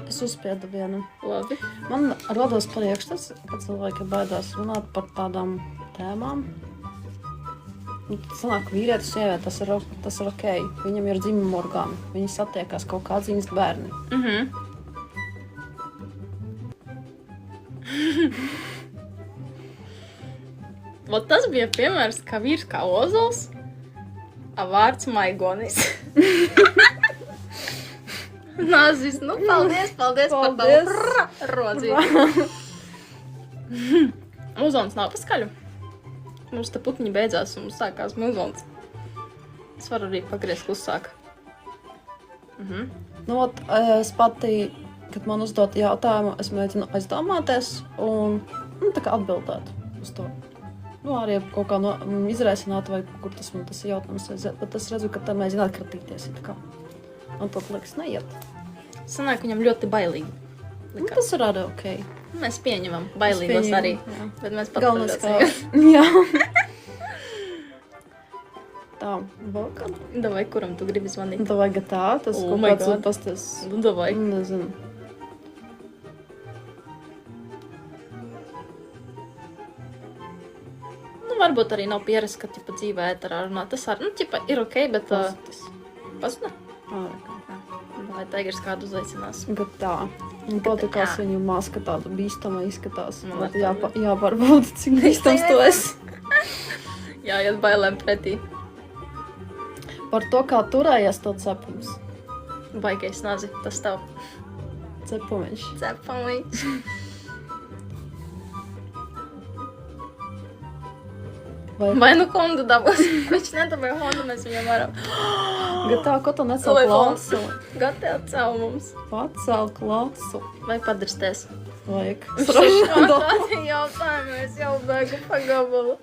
Es uzspiedu vienu. Labi. Man rodas priekšstats, ka cilvēki baidās runāt par tādām tēmām. Nu, tad sanāk, vīrietis, sieviete, tas ir ok. Viņam ir dzimuma orgāni. Viņi satiekās kaut kā dzimst bērni. Vot tas bija piemērs, ka vīrs kā ozols, a vārds maigonis. Nāzis, nu paldies par Paldies. tavu rodzību. Muzons nav paskaļu. Mums te putniņi beidzās un mums sākās muzons. Es varu arī pagriezt klusāk. Nu, ot, es pati, kad man uzdot jautājumu, es mēģinu aizdomāties un tā kā atbildēt uz to. Nu, arī kaut kā izraisināta vai kur tas man tas jautājums aiziet, bet es redzu, ka tam aizina atkratīties it kā. Un tad liekas neiet. Sanāk, viņam ļoti bailīgi. Nu, tas ir arī okei. Mēs pieņemam bailīgos arī, Jā. bet mēs Galvenais, kā... patērēsim. Jā. Tā, vēl kāda? Davai, kuram tu gribi zvanīt? Tā vajag tā, tas Oh kaut my kāds God. pasties. Nu, davai. Nezinu. Nu, varbūt arī nav pierast, ka, tipa, dzīvē ēterā runā. Tas arī, nu, tipa, ir okei, bet... Pasuna? Vai Taigers kādu uzaicinās? Bet tā. Un patikās viņu maska tāda bīstama izskatās. Nu, Bet tā jāpārbauda, cik bīstams to esi. Jā, iet bailēm pretī. Par to, kā turējies to cepums. Baigais nazi, tas tav. Cepumiņš. Cepamīgs. Vai nu Hondu dabūs? Viņš nedabēja Hondu, mēs viņam varam. Bet tā, ko tu necēl Telefons. klasu? Gatē atcēl mums. Pacēl klasu. Vai padarsties? Vajag. Tādi jautājumi, es jau bēgu pa gabalu.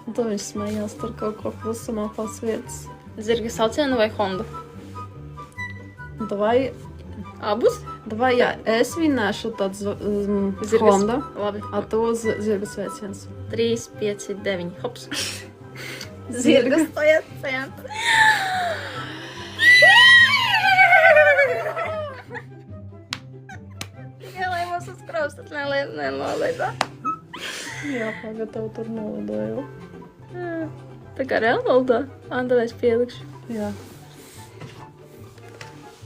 Un tad viņš smējās tur kaut ko klusumā pats vietas. Zirga saucienu vai Hondu? Un davai, Abus? jā, es vinēšu tāds Zirgas. Honda. Labi. A tu zirgas veiciens. 3, 5, 9. Hops. Zirgas. Stojiet, stojiet. Tikai lai mūs uzkraus, tad nenolaidā. Jā, pagatavu tur nolidoju. Tā kā Realvaldā. Andalēs pielikšu. Jā.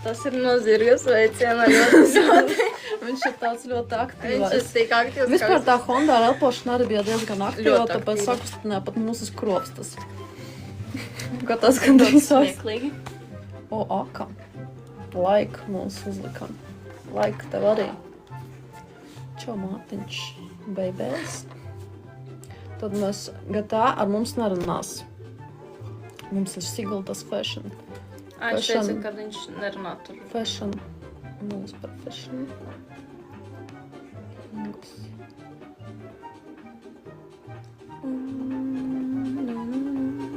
Tas ir no zirgas veiciena ļoti. Viņš ir tāds ļoti Viņš ir aktīvs. tik aktīvs. Vispār tā Honda ar elpošana arī bija diezgan aktīva, Ļoti tāpēc aktīva. sakustināja pat mūsu skropstas. Kā tas gandrīz sāks. smieklīgi. O, aka. Laika mums uzlikam. Laika tev arī. Čau, Mārtiņš. Beibēs. Tad mēs gatā ar mums nerunās. Mums ir Siguldas fashion. Ai, es teicu, Fashion. ka viņš nerunā tur. Fashion. Mums par fashion.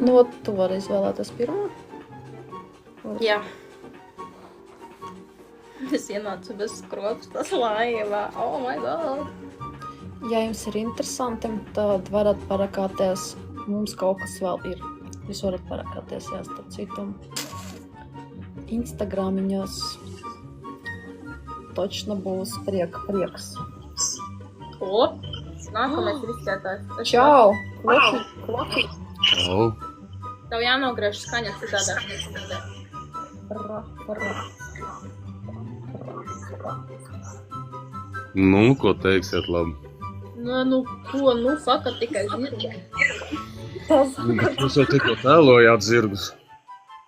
Nu, ot, tu vari izvēlēties pirmo. Jā. Es ienācu bez skropstas laivā. Oh my god. Ja jums ir interesanti, tad varat parakāties. Mums kaut kas vēl ir. Jūs varat parakāties, jā, starp citu. Instagramiņos. Točno būs prieks. O! Nākamais ir izskatājs. Čau! Kloki! Čau. Tev jānogriež skaņa citādāk. Nu, ko teiksiet labi? Nu, ko, saka tikai zirgi. Tas Jūs jau tikko tēlojāt zirgus.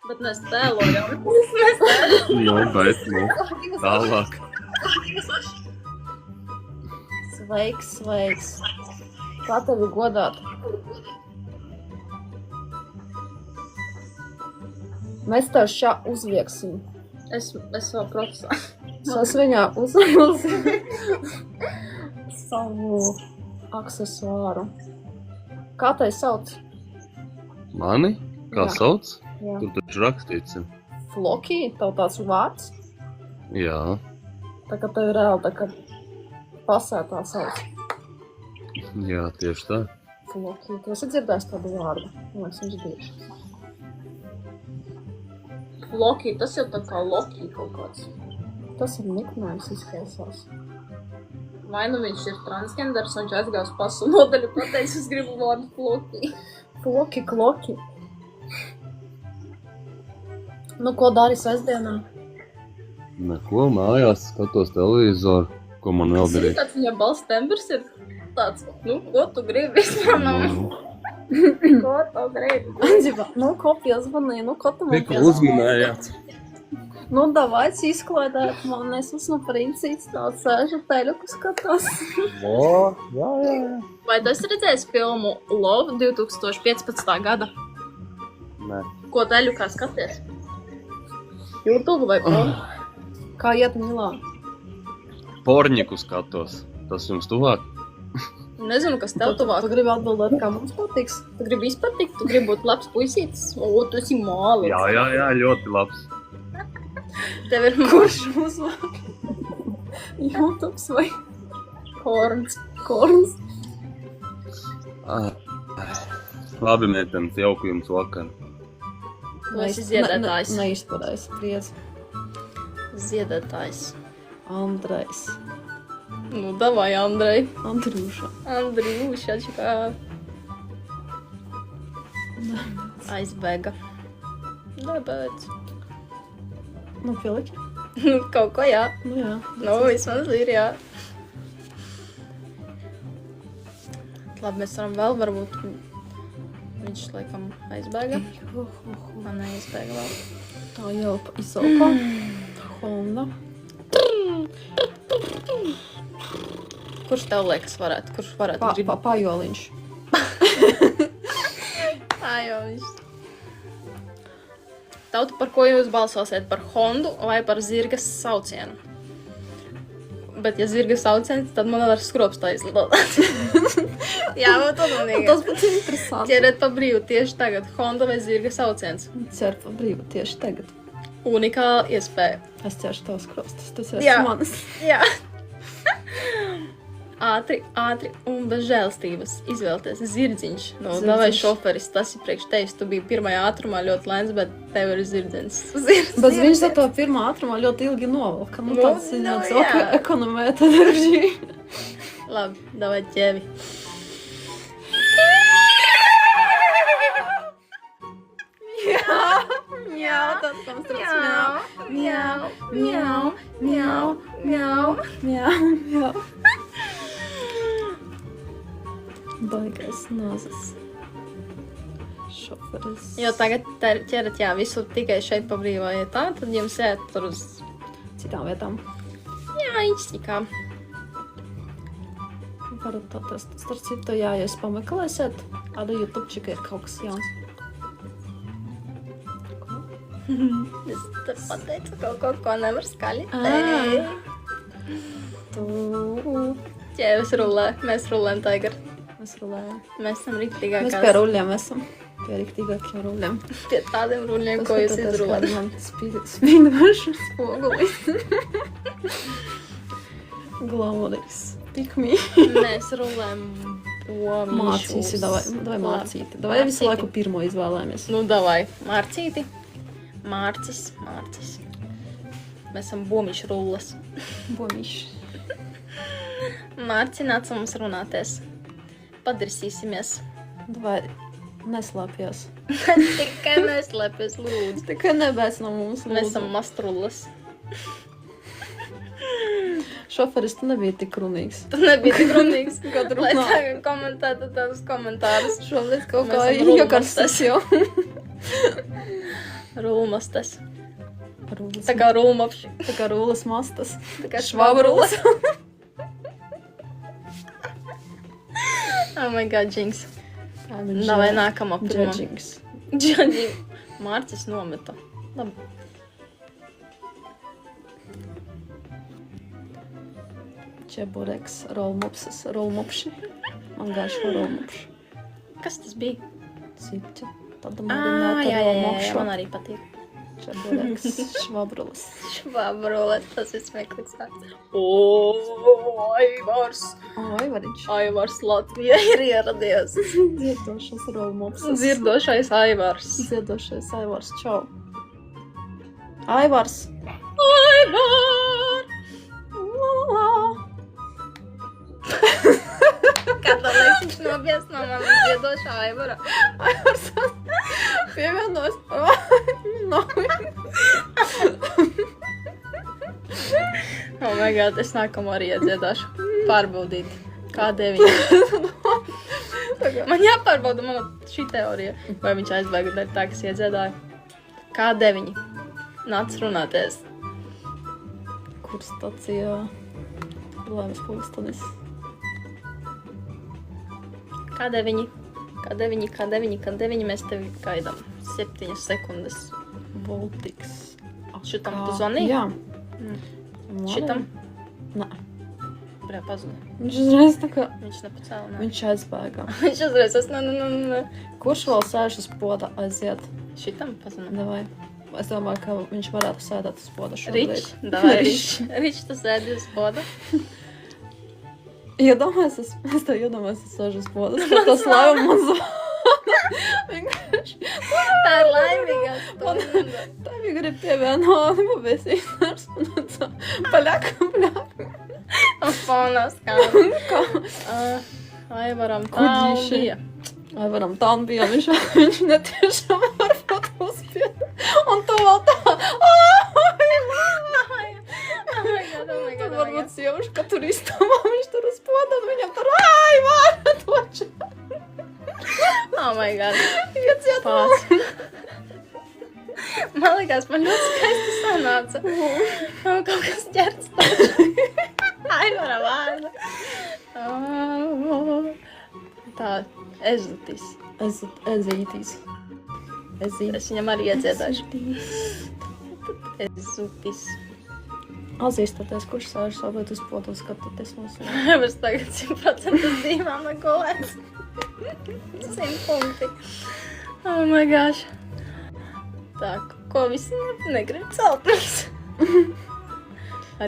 Bet mēs tēlojam. Mēs tēlojam. Nu, bet, tālāk. sveiks. Kā tevi godāt? Mēs tev šā uzvieksim. Es vēl procesā. Es viņā uzvilku savu aksesuāru. Kā tai sauc? Mani? Kā Jā. sauc? Jā. Tur taču rakstīts. Floki, tev tāds vārds? Jā. Tā kā tev ir reāli tā kā pasētā sauc. Jā, tieši tā. Floki, tu esi dzirdējis tādu vārdu? Man liekas, viņš bija. Loki, tas jau tā kā Loki kaut kāds. Tas ir niknējums izklausās. Vai nu viņš ir transgenders, un viņš aizgāja uz pasu nodaļu, pateicis, es gribu vārdu Floki. Floki, kloki. Nu, ko dari sestdienā? Neko, mājās skatos televizoru. Ko man vēl Tas ir darīt? tāds viņa balss tembrs ir tāds, ko tu gribi? Ko tu gribi? Anģiba, ko piezvanīja? Ko tu man Tikko uzminējāt. Davai izklaidēt man, es esmu princīts, tāds sēžu teļuku skatās. Jā. Vai tu esi redzējis filmu Love 2015. gada? Nē. Ko teļu kā skaties? YouTube vai porno? Kā iet Milā? Porņiku skatos. Tas jums tuvāk? Nezinu, kas tev tuvāk. Tu gribi atbildēt, kā mums patiks? Tu gribi izpatikt, tu gribi būt labs puisītis. O, tu esi mālis. Jā, ļoti labs. Tev ir Kurš uzvāk? YouTubes vai korns. Korns? Labi, meitenes, jauku jums vakaru. Tu esi ziedētājs. Neizturēs, priedz. Ziedētājs. Andrejs. Nu, davai, Andrej. Andrūša. Andrījušačkā. Aizbēga. Nebēc. Nu, piliki. Kaut ko, jā. Nu, jā. Nu, vismaz ir, jā. Labi, mēs varam vēl, varbūt viņš, laikam, aizbēga. Man neaizbēga vēl. Tā jelpa izalpa. Honda. Kurš tev liekas varētu? Kurš varētu gribēt? Pajoliņš. Viņš. Tauta, par ko jūs balsosiet? Par Hondu vai par zirgas saucienu? Bet, ja zirgas sauciens, tad man var skropstā izlidot. Jā, man to manīgi. Tas būtu interesanti. Ķeriet pa brīvu tieši tagad. Honda vai zirga sauciens? Cer pa brīvu tieši tagad. Unikāla iespēja. Es ķeršu tavs krostas. Tas esi Jā. manis. Jā. Ātri un bez žēlstības izvēlēties zirdziņš. No, Zirdziņš. davai šoferis, tas ir priekš tevis. Tu biji pirmajā ātrumā ļoti lēns, bet tev ir zirdziņš. Bet viņš to pirmā ātrumā ļoti ilgi novelka. Nu, Nu, tāds ir nu, tāds jā. ekonomēt enerģiju. Labi, davai ķevi. Jā, tāds tam strāds. Mjau, mjau, mjau, mjau. Jā. Baigais nāzes. Šoferis. Jo tagad ķerat, jā, visu tikai šeit pa brīvā ietā, tad jums ēt tur uz... Citām vietām. Jā, īstikā. Varat atrast. Starp citu, jā, ja jūs pameklēsiet, arī YouTube'čika ir kaut kas jauns. Es tur pateicu kaut ko nevar skaļi Ā. teikt. Tu. Ķēvis rullē, mēs rullējam tagad. Mēs rulējam. Mēs esam Mēs riktīgākās. pie ruļļiem esam. Pie riktīgākiem ruļļiem. Pie tādiem ruļļiem, ko jūs izrulējat. Man spīdošu spoguli. Glamoris. Pick me. Mēs rullējam pomīšus. Mācīsi, davai mācīti. Davai visu Mācīti. laiku pirmo izvēlējamies. Nu, davai. Mārcīti. Mārcis. Mēs esam bomīšu rulles. Bomiši. Mārci, nāca mums runāties. Padirsīsimies. Davai neslēpjas. Tikai neslēpies, lūdzu. Tikai nebēc no mums. Mēs esam mastrulles. Šoferis, tu nebija tik runīgs. Tas nebija tik runīgs. Kad Lai runā. tagad komentētu tādus komentārus. Šoferis kaut Mēs kā esam iekarsts jau. Rulmastas. Rulles. Tā kā rulmapši. Tā kā rulles mastas. Tā kā Švabrules. Oh my god, Jinx. Davai nākamā pirmā. Džedžings. Džadžing. Mārcis nometa. Labi. Čebureks, rolmopsis, rolmopši. Man gājušo rolmopši. Kas tas bija? Ciķa. Tāda Jā, marināta jā, rolmopša. man arī patīk. Čebureks, švabrules. Švabrolēt, tas ir smieklīgs vārds. O, Aivars. Aivariņš. Aivars Latvijā ir ieradies. Dziedošas rolmopsis. Dzirdošais Aivars. Dziedošais Aivars. Čau. Aivars. Aivar! Kādā laiks viņš nobies no manas dziedošā Aivara? Aivars pievienos. Oh my god, es nākamo arī iedziedāšu. Pārbaudīt. Kā deviņi. Man jāpārbauda mana šī teorija. Vai viņš aizbēga dēļ tā, kas iedziedāja? Kā deviņi. Nāc runāties. Kur stacijā? Laimas pulkstenis. Kā deviņi. Kā deviņi mēs tevi gaidām. 7 sekundes. Baltics. Šitam tu zvanīji? Jā. Šitam? Nē. Brē, pazuda. Viņš uzreiz tā kā... Viņš nepacēla, ne? Viņš aizbēgā. Viņš uzreiz, ne. Kurš vēl sēž uz poda aiziet? Šitam pazina. Davai. Es domāju, ka viņš varētu sēdēt uz poda šobrīd. Rič, davai, Rič. Rič, tu sēdi uz poda. Iedomājies, es tev iedomājies, es sēžu uz poda. Tas laiva man zvana. Vienkārši. Tā ir laimīgā stunda. Tā bija grib pievienot, pavēsīs nārs. Paļaka. Un fonā skan. Aivaram tā Kuģīši. bija. Aivaram tā un bija, viņš netiešām varbūt uzspied. Un tu vēl tā. Tad varbūt sieviešu, ka tur iztamā, viņš tur uz poda un viņam tur vāra toči. Oh my god. Ieciet Pats. Man likās, man ļoti skaisti sanāca. Man kaut kas ķerts taču. Aivara vārda. Tā, ezutis. Ezītīs. Es viņam arī iedziedāšu. Ezutis. Atzīstoties, kurš sēž šobrīd uz podu skatoties mūsu. Es tagad 100% zīmām no kolēdz. 100 punkti. Oh my gosh. Tā, ko visi negrib celtnīs?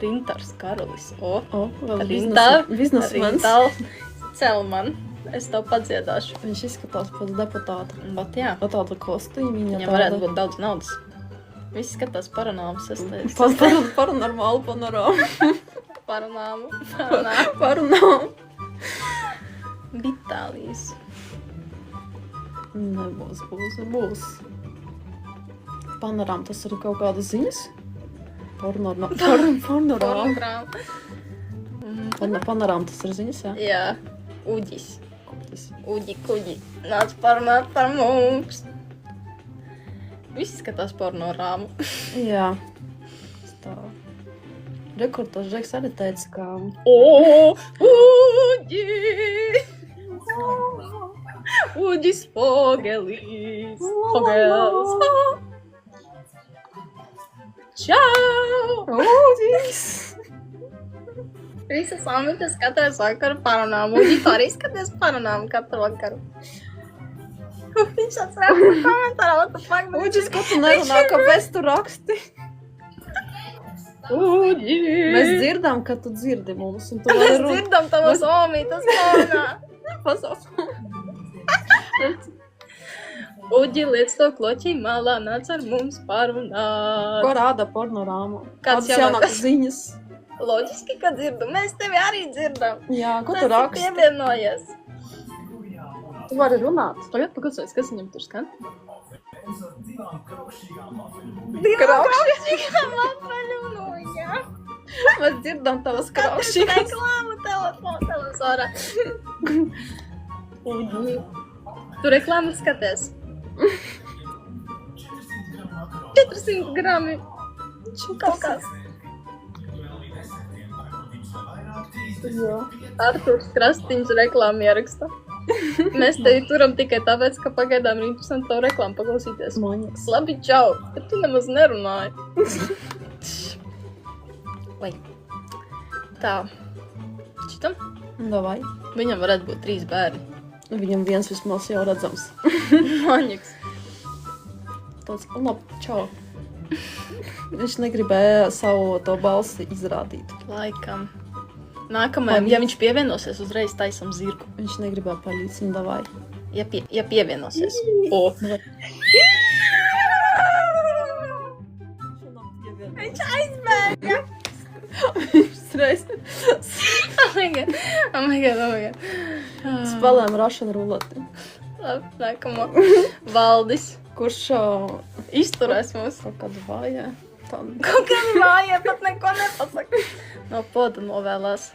Rintars Karolis. Vēl Rintār. biznesmens. Cel man. Es tev padziedāšu. Viņš izskatās pēc deputāta. Bet jā, Ar tādu kostīmu viņa viņam varētu būt daudz naudas. Viss skatās paranāmu sastājas. Paranormālu panorāmu. Paranāmu. Paranāmu. Vitālijas. Būs. Panorāma, tas ir kaut kādas ziņas? Panorāma. Panorāma, tas ir ziņas, jā? Jā, Uģis. Kuģi. Nāc parunāt par mums. Visi skatās pornorāmu. Jā. Tā. Rekords Žeks arī teica, ka... Uģi! Uģis Fogelis. Fogels. Čau! Uģis! Visas amitas katru vakaru parunām. Uģi to arī skaties parunām katru vakaru. Viņš atcerās par komentāru, what the fuck? Uģis, ko tu nerunā, kāpēc tu raksti? Uģi! Mēs dzirdam, ka tu dzirdi mums, un tu Mēs vari dzirdam tavas omītas fonā. pasaules. Uģi, liec to kloķi malā, nāc ar mums parunāt. Ko rāda pornorāma? Kāds Kādas jaunākas jaunākas? ziņas? Loģiski, ka dzirdu. Mēs tevi arī dzirdam. Jā, ko Mēs tu raksti? pievienojies. Tu vari runāt. Tagad paklausās, kas viņam tur skan? Kraukšķīgām apaļunoja. Mēs dzirdam tavas Katrs kraukšķīgas. reklāmu televizorā. Uģi. Tu reklāmu skaties. 400 grami. Kaut kas. Jā. Arturs Krastiņš reklāmu ieraksta. Mēs tevi turam tikai tāpēc, ka pagaidām ir interesanti tavu reklāmu paklausīties. Maņas. Labi, čau, bet tu nemaz nerunāji. Lai. Tā. Šitam? Davai. Viņam varētu būt 3 bērni. Viņam viens vismaz jau redzams. Maņiks. Tāds, labi, čau. Viņš negribēja savu to balsi izrādīt. Laikam. Nākamajam, ja viņš pievienosies, uzreiz taisam zirgu. Viņš negribēja palīdzēt, davai. Ja pievienosies. O. Viņš aizbēga. Reiz Oh my god. spēlējām Russian ruleti. Labi, nākamo. Valdis. Kurš Izturēs mūs. kaut kādu vājā. Kaut kā māja, pat neko nepasaka. No poda novēlās.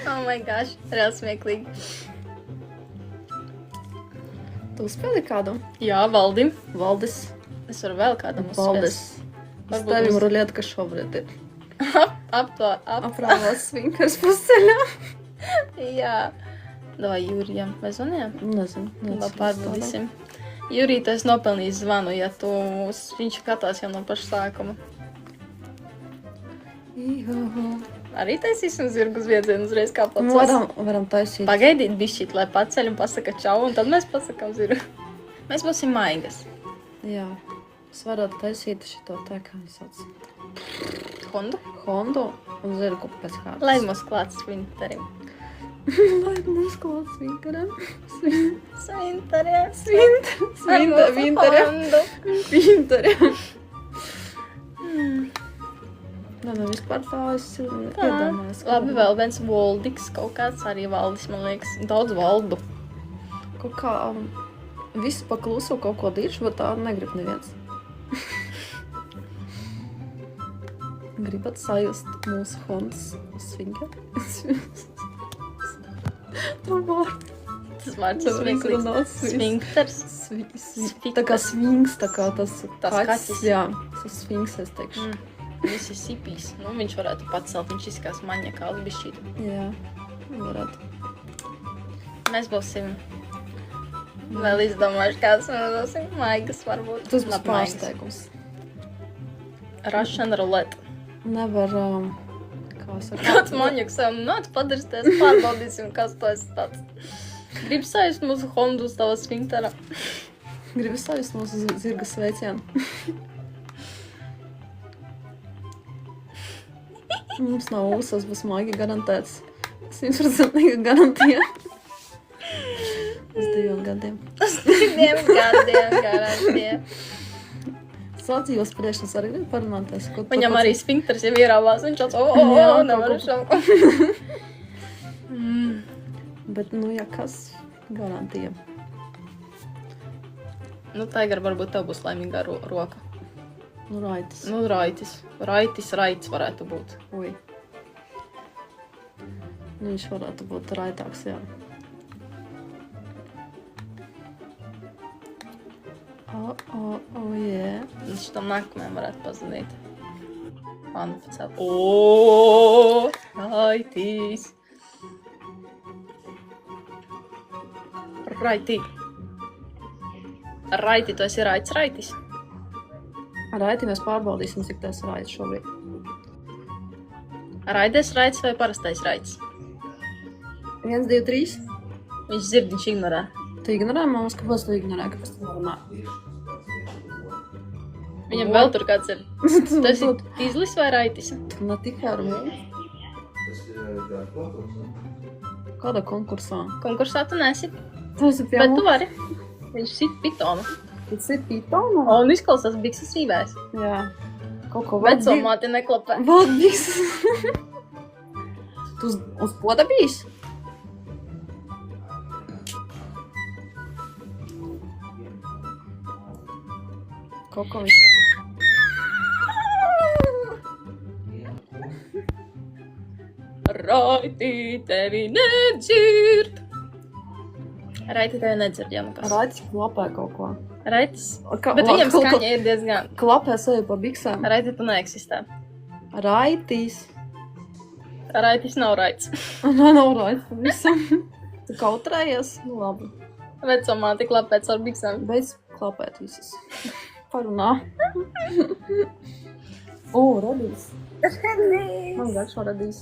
Oh my gosh, reāli smieklīgi. Tu spēli kādam? Jā, Valdim. Valdis. Es varu vēl kādam Valdis. uzspiest. Es tevim rulietka šobrīd ir. Aprāvās svinkars pusceļā. Jā. Davai Jurijam. Vai zvanījām? Nezinu. Labi, pārbaudīsim. Jurij, tu esi nopelnījis zvanu, ja tu viņš skatās jau no paša sākuma. Arī taisīsim zirgu uz viedzienu uzreiz kā pats. Varam taisīt. Pagaidīt bišķīt, lai paceļ un pasaka čau, un tad mēs pasakām zirgu. Mēs būsim maigas. Jā. Es varētu taisīt šito tā, kā viņi sauc. Hondu un zirgu pēc kārtas. Lai mums klāts svinterim. Lai mums klāts svinterim. Svinterim. Svinterim. Nu, vispār tā es iedomājos. Labi, vēl viens Voldiks, kaut kāds arī Valdis, man liekas. Daudz Valdu. Kaut kā visi pakluso kaut ko diršu, bet tā negrib neviens. Gribat sajust mūsu Hondas svinkeri? Tā vārds. Tas vārds ir smieklīgs. Svinkters. Tā kā svinks, tā kā tas kaķis. Jā, tas svinks, es teikšu. Visi sipīs. Nu, viņš varētu pacelt, viņš izskās maņakāli bišķīt. Jā, varētu. Mēs būsim vēl izdomājuši, kāds mēs būsim maigas varbūt. Tas būs pārsteigums. Russian roulette. Nevar, kā saka. Kāds maņaks sev nāc padarsties, pārbaudīsim, kas tu esi tāds. Gribu sajust mūsu Hondu uz tava svinktera. Gribu sajust mūsu zirga sveicienu. Mums nav ūsas, būs maigi garantēts. 100% garantija. Uz 2 gadiem. Uz 2 gadiem garantija. Sadzīvos priekšnes arī grib parunāties. Viņam arī sfinkters jau ierāvās, viņš tāds, nevaru šauku. Bet, nu, ja kas garantija? Nu, Taigar, varbūt tev būs laimīgā roka. Nu, raitis. Nu, raitis. Raits varētu būt. Ui. Nu, viņš varētu būt raitāks, jā. Yeah. Viņš tam nākamajam varētu pazudīt. Panu pacelt. Raitīs. Raitī. Raiti, tu esi raitis? Raiti mēs pārbaudīsim, cik tas raitis šobrīd. Raides raits vai parastais raits? 1, 2, 3. Viņš dzird, viņš ignorē. Tu ignorē mums, kāpēc tu ignorē, kāpēc tu runā? Viņam vēl tur kāds ir. Tu esi tīzlis vai raitis? Tu ne tikai ar mums. Kādā konkursā? Konkursā tu nesi. Tu esi pie Bet mums. tu vari. Viņš sit pitonu. Tas ir pitona? Un izklausās biksas īvēs. Jā. Kaut ko Veco māti neklapē. Vēl biksas. Tu uz poda bijis? Kaut ko viņš... Raiti tevi nedzird. Raiti tevi nedzird, jā, nu kas. Raitis klapē kaut ko. Raitis. Bet viņam skaņa ir diezgan. Klapē sevi pa biksēm. Raiti tu neeksistē. Raitis. Raitis nav raits. Nē, nav raitis pavisam. Tu kautrējies? Nu labi. Veco māti klapēt ar biksēm. Beidz klapēt visas. Parunā. Radīs. Man garšo radīs.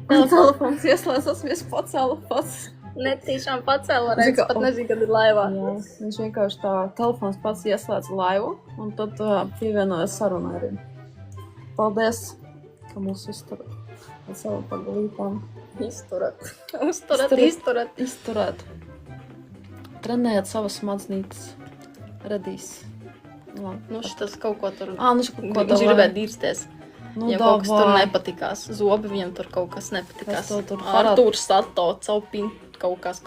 Telefons ieslēdzas, viss pacēla pats. Netīšām pacēla, Raits pat nezinu, kad ir laivā. Jā, viņš vienkārši tā telefons pats ieslēdz laivu un tad pievienojas sarunā arī. Paldies, ka mūs izturat ar savu pagalītām. Izturat. Trenējat savas smadznītes. Radīs. Labi. Nu, šitas kaut ko tur... Viņš Viņš gribēja dīrsties. Nu, Viņam kaut kas tur nepatikās. Zobi viņam tur kaut kas nepatikās. Kas tev tur Artūrs, Sato, Caupin, kaut kas.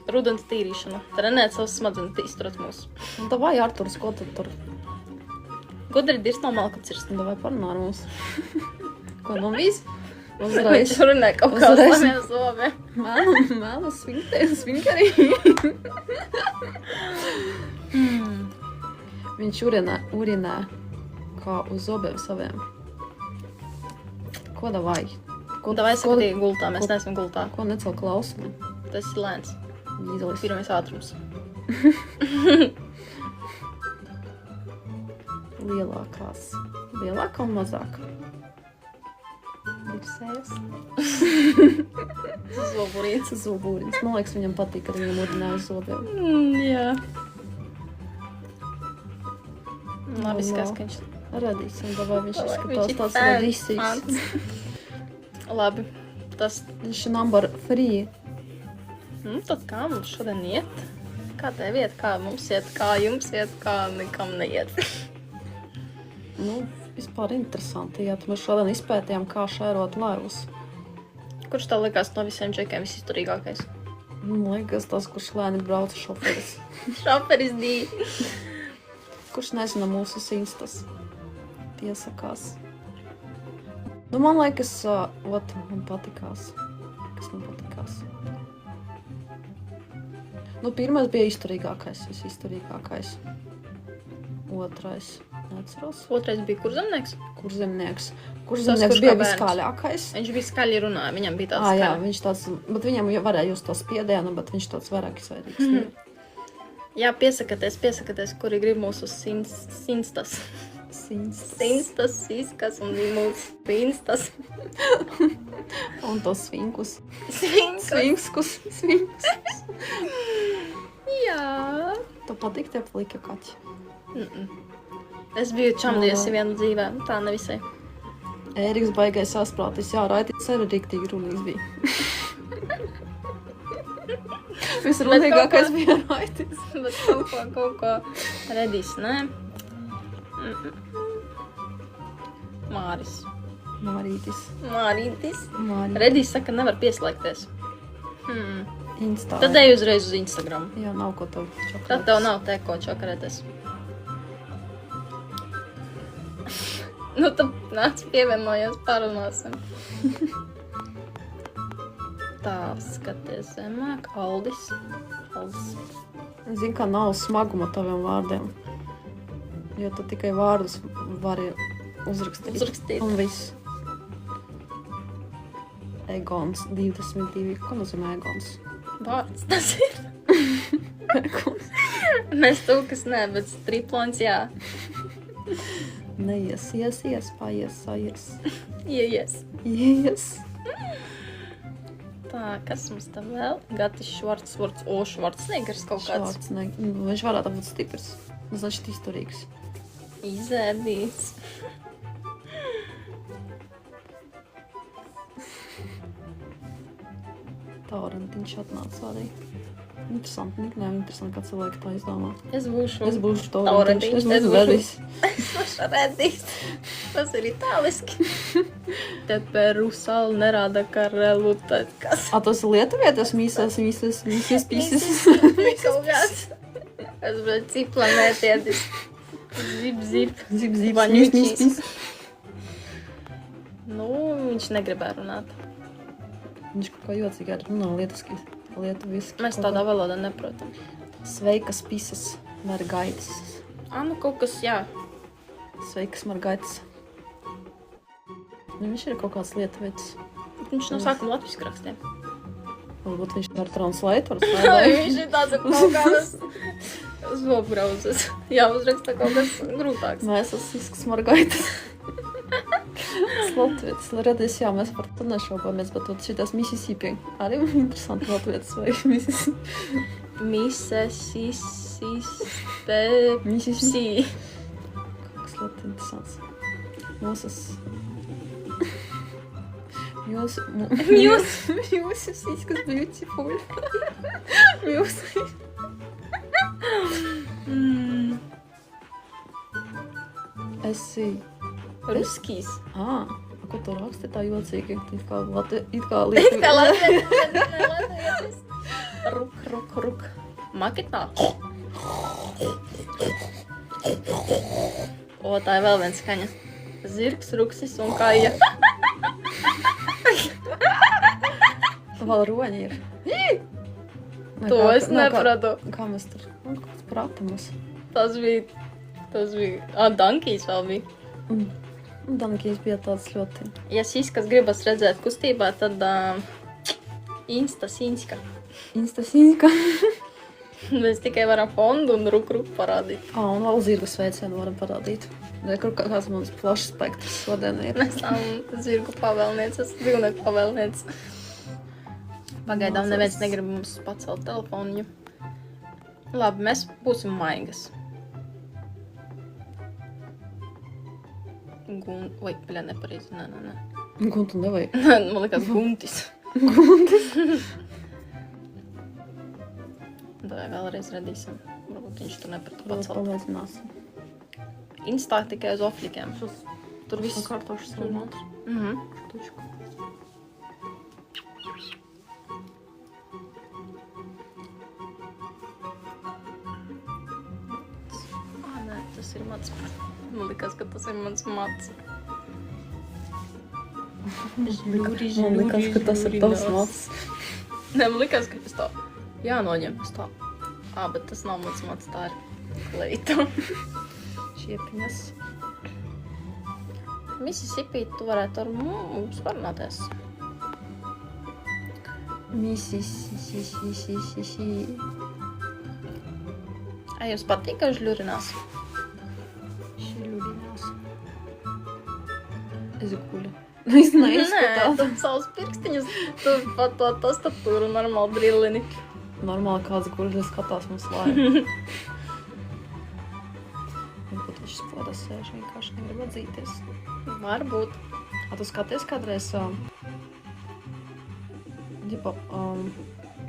Rudens tīrīšana. Trenēt savas smadzenes, izturat mūs. Nu, davai, Arturs, ko tad tur? Gudri dirst no malka cirst. Nu, davai parunā ar mums. Ko nomīs? Viņš runē kaut kā uz lamiem zobiem. Mēlu svinkarī. Viņš urinē kā uz zobiem saviem. Ko davai? Davai sakatīgi gultā, mēs neesam gultā. Ko necel klausumu? Tas ir lēns. Vīzelis. Pirmais ātrums. lielākās. Lielākā un mazākā. Divsējas. Zoburīns. Zobūrins. Man liekas, viņam patīk, kad viņam mudināja uz zobiem. Jā. Labi, No. skās, ka viņš... Radīsim, vai viņš Viņš izskatās ir tāds fans, radīsīgs. fans. Labi, tas... Viņš ir number free. Tad kā mums šodien iet? Kā tev iet, kā mums iet, kā jums iet, kā nekam neiet? Nu, vispār interesanti, ja mēs šodien izpētījām, kā šērot laivus. Kurš tev likās no visiem džekiem visizturīgākais? Man liekas, tas, kurš lēni brauca šoferis. Šoferis D. Kurš nezina mūsu instas. Piesakās. Nu, man liekas, man patikās. Kas man patikās? Nu, pirmais bija izturīgākais, visizturīgākais. Otrais, neatceros. Otrais bija kurzemnieks. Kurzemnieks. Tas, Kurzemnieks kurš bija kā bērns. viskaļākais. Viņš bija skaļi runāja, viņam bija tāds Jā, skaļi. viņš tāds, bet viņam varēja just to spiedienu, bet viņš tāds vairāk izvairīgs. Jā, piesakaties, kuri grib mūsu sinstas. Sinstas, siskas un mūsu instas. Un tos svinkus. Svinkas. Svinkus. Jā. Tev patīk tie plika kaķi? Es biju čamdies vienu dzīvē, tā nevisai. Ēriks baigais sasprātis, jā, Raitis arī riktīgi runīgs bija. Visrunīgākais bija Raitis. Bet kaut ko redīs, nē? Māris. Mārītis. Mārītis. Mārītis. Redīs saka, nevar pieslēgties. Instā. Tad ej uzreiz uz Instagram. Jā, nav ko tev čokolādes. Tad tev nav te ko čakarēties. Nu, tad nāc pievienojies, parunāsim. Tā, skaties zemāk. Aldis. Zinu, ka nav smaguma taviem vārdiem. Jo tu tikai vārdus vari uzrakstīt. Un viss. Egons 22. Ko nozīmē Egons? Vārds tas ir. Egons. Mēs tūkas nē, bet striplons jā. Neies, paies, saies. Ieies. Ies. Tā, kas mums tam vēl? Gatis Švarcnegers kaut kāds. Viņš varētu būt stiprs. Значит, izturīgs. Izēdīts. Taurentiņš atnāca arī. Interesanti, interesanti, kā cilvēki tā izdomā. Es būšu Taurentiņš, es būšu Redis. Es būšu Redis. Tas ir itāliski. Te Peru sal nerāda karelu, tad kas? Tas ir lietuvietis, mīsas, pīsis. Kaut kāds. Es būšu ciplanētietis. Zip. Vaņuķis. Nu, viņš negribēja runāt. Viņš kaut kā jocīgi arī runā lietuviski. Mēs tādā valodā neprotam. Sveikas pisas margaitis. Nu kaut kas, jā. Sveikas margaitis. Viņš ir kaut kāds lietuvietis. Viņš no sākuma latviski rakstiem. Varbūt viņš ar translatoru Viņš ir tāds kaut kādas zobrauzes. Jā, uzraksta kaut kas grūtāks. Mēs esam margaitis. Latvijas redīs, jā, mēs par to nešaubāmies, bet šitās Mississippi arī interesanti Latvijas vai Mississippi. Mississippi. Kas ļoti interesants. Jūsu sīskas beautiful. Jūsu. Esi... Ruskīs. Ko tu raksti tā jocīgi? It kā Latvijas. Ruk. Maketā. Tā ir vēl viena skaņa. Zirgs, ruksis un kāja. Vēl roņi ir. To es nepratu. Kā mēs tur? Kāds pratamas. Tas bija. Dankijs vēl bija. Dankijs bija tāds ļoti... Ja siskas gribas redzēt kustībā, tad Insta Sinska. Insta Sinska. Mēs tikai varam fondu un ruku parādīt. Un vēl zirgu sveicienu varam parādīt. Kur kāds mums plašs spektrs šodien ir. Mēs esam zirgu pavēlnieces, dzīvnieku pavēlnieces. Pagaidām neviens negrib mums pacelt telefoniņu. Labi, mēs būsim maigas. Vai, bļa, nepareizi, nē. Guntu nevajag. Man liekas, guntis. Vai vēlreiz redīsim. Varbūt viņš tur nepratu pacelt. Pamēģināsim. Instā tikai uz oflikiem. Tur viss kārtošas runāt. Štučku. Nē, tas ir mans. Man liekas, ka tas ir mans mats. Man liekas, ka tas ir tavs mats. Nē, man liekas, ka tas tā jānoņem. Es tā. Bet tas nav mans mats, tā ir kleita. Šiepiņas. Mississippi, tu varētu ar mums parunāties. Mississippi. Jums patīk, ka žļurinās? Šļurinās. Es guļu. Es neizskatās. Tu savus pirkstiņus, tu pat to tastatūru normāli drillini. Normāli kāds guļ, skatās mums laivu. Varbūt viņš spodas sēž, vienkārši negrib atzīties. Varbūt. Tu skaties kādreiz,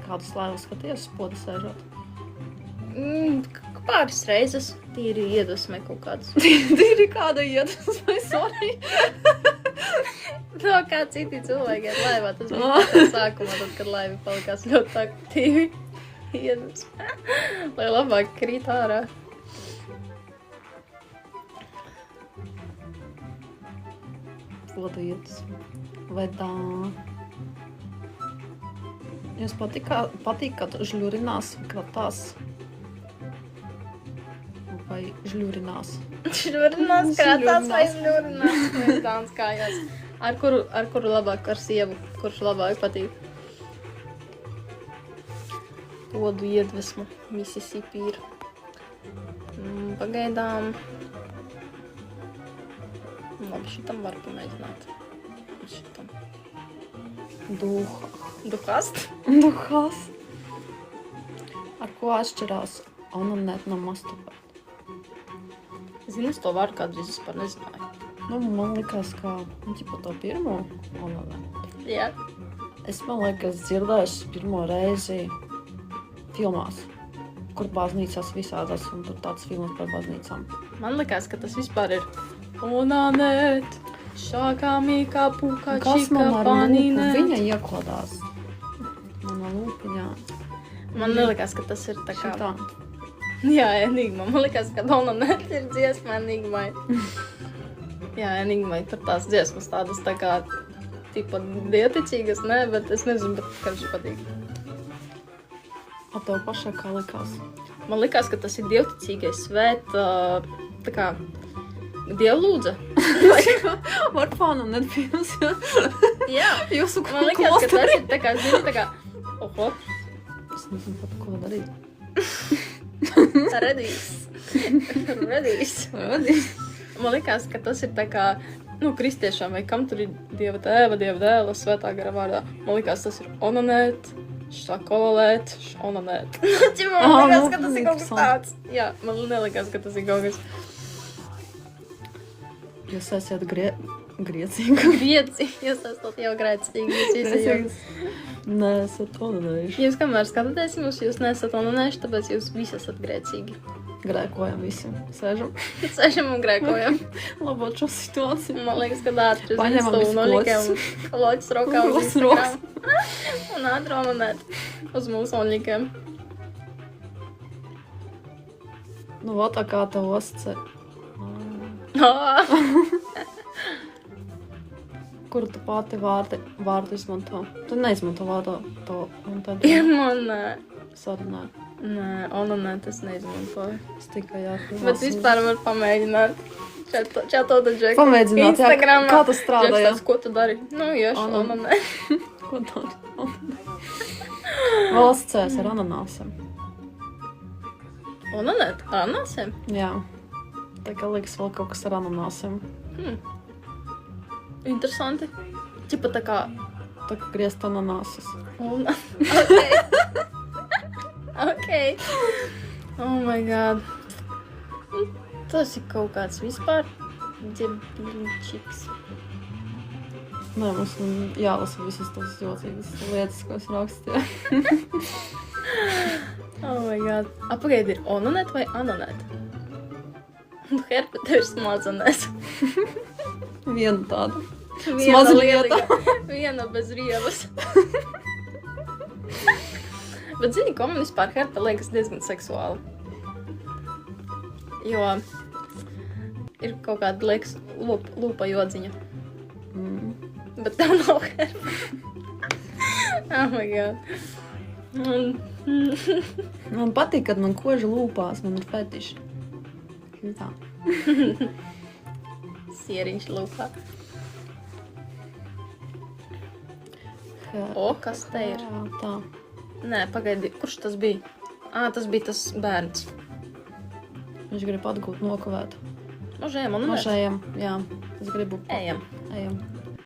kādu slēvu skaties spodas sēžot? Pāris reizes tīri iedvesmē kaut kādas. Tīri kāda iedvesmē, sorry. No kā citi cilvēki iet laivā, tas bija sākumā, tad, kad laivi palikās ļoti aktīvi iedvesmē. Lai labāk krīt ārā. Spoda iedvesme. Vai tā? Jums patīk, kad žļurinās, kratās? Vai žļurinās? Žļurinās, krātās vai žļurinās? Vai dāns kājās? Ar kuru labāk, ar sievu? Kurš labāk patīk? Podu iedvesmu. Mississippi ir. Pagaidām. Labi, šitam var pamēģināt. Šitam. Duhast? Duhas. Ar ko atšķirās onanēt no masturbēt? Zinu, es to vārdu kādreiz vispār nezināju. Man likās, ka to pirmo onanēt. Jā. Es, man liekas, dzirdējusi pirmo reizi filmās, kur baznīcās visādās, un tur tāds filmas par baznīcām. Man likās, ka tas vispār ir onanēt, šākā mīkā, pūkā, čikā, panīnēt. Viņa iekodās. Manā lūpiņā. Man nelikās, ka tas ir tā kā... Šitā. Jā, Enigma. Man likās, ka onanēt ir dziesma Enigmai. Jā, Enigmai tur tās dziesmas tādas tā kā tipa dieticīgas, ne, bet es nezinu, bet kā viņš patīk. A tev pašā kā likās? Man likās, ka tas ir dievticīgais svēt, tā kā dievlūdza. Var onanēt filmas, jā? Jā, Jūsu man likās, ka tas ir tā kā, zini, tā kā, oho, Es nezinu pat, ko darīt. redīs. Man likās, ka tas ir tā kā, kristiešām vai kam tur ir Dieva tēva, Dieva dēla, svētā gara vārdā. Man likās, tas ir onanēt, šakolēt, onanēt. Man likās, ka tas ir kaut kas tāds. Jā, man nelikās, ka tas ir kaut kas. Jūs esat griecīgi. Jūs esat jau grēcīgi. Nē, esat onanējuši. Jūs kamēr skatāties mūs, jūs nesat onanējuši, tāpēc jūs visi esat grēcīgi. Grēkojam visi. Sēžam. Sēžam un grēkojam. Labot šo situāciju. Man liekas, ka ātri uz Paņemam Instu visu noļikiem loķis rokā uz Rokas Instagram. Un ātri onanēt uz mūsu onļikiem. Nu, vot tā kā tev osce. Kuru tu pati vārdu izmanto? Tu neizmanto vārdu to un tad Man sarunā. nē, onanēt es neizmantoju. Es tikai jāatklāt. Bet vispār var pamēģināt. Čato da Džek. Pamēģināt, jā. Instagramā. Kā tas strādā, jā? Džeks, ko tu dari? Iešu onanēt. Ko dari? Valsts cēs ar ananāsiem. Onanēt ar ananāsiem? Jā. Tā kā liekas vēl kaut kas ar ananāsiem. Interesanti. Ķipa tā kā... Tā kā griezt ananāsas. Un... Ok. Oh my god. Tas ir kaut kāds vispār ģebiļčiks. Nē, mums jālasa visas tās jocīgas lietas, ko es rakstīju. Oh my god. Pagaidi, ir onanēt vai ananēt? Herpe, tev ir smadzenēs. Viena tāda. Viena Smaza lieta. Viena bez rievas. Bet zini, ko man vispār herpe liekas diezgan seksuāli. Jo ir kaut kāda, liekas, lūpa jodziņa. Bet tev nav herpe. Oh my god. Man patīk, kad man koža lūpās, man ir fetiši. Tā. Sieriņš lūpā. O, kas te ir? Jā, tā. Nē, pagaidi, kurš tas bija? Tas bija tas bērns. Viņš grib atgūt nokavēt. Mažējam, un Mažējam, jā. Es gribu. Ejam. Ejam.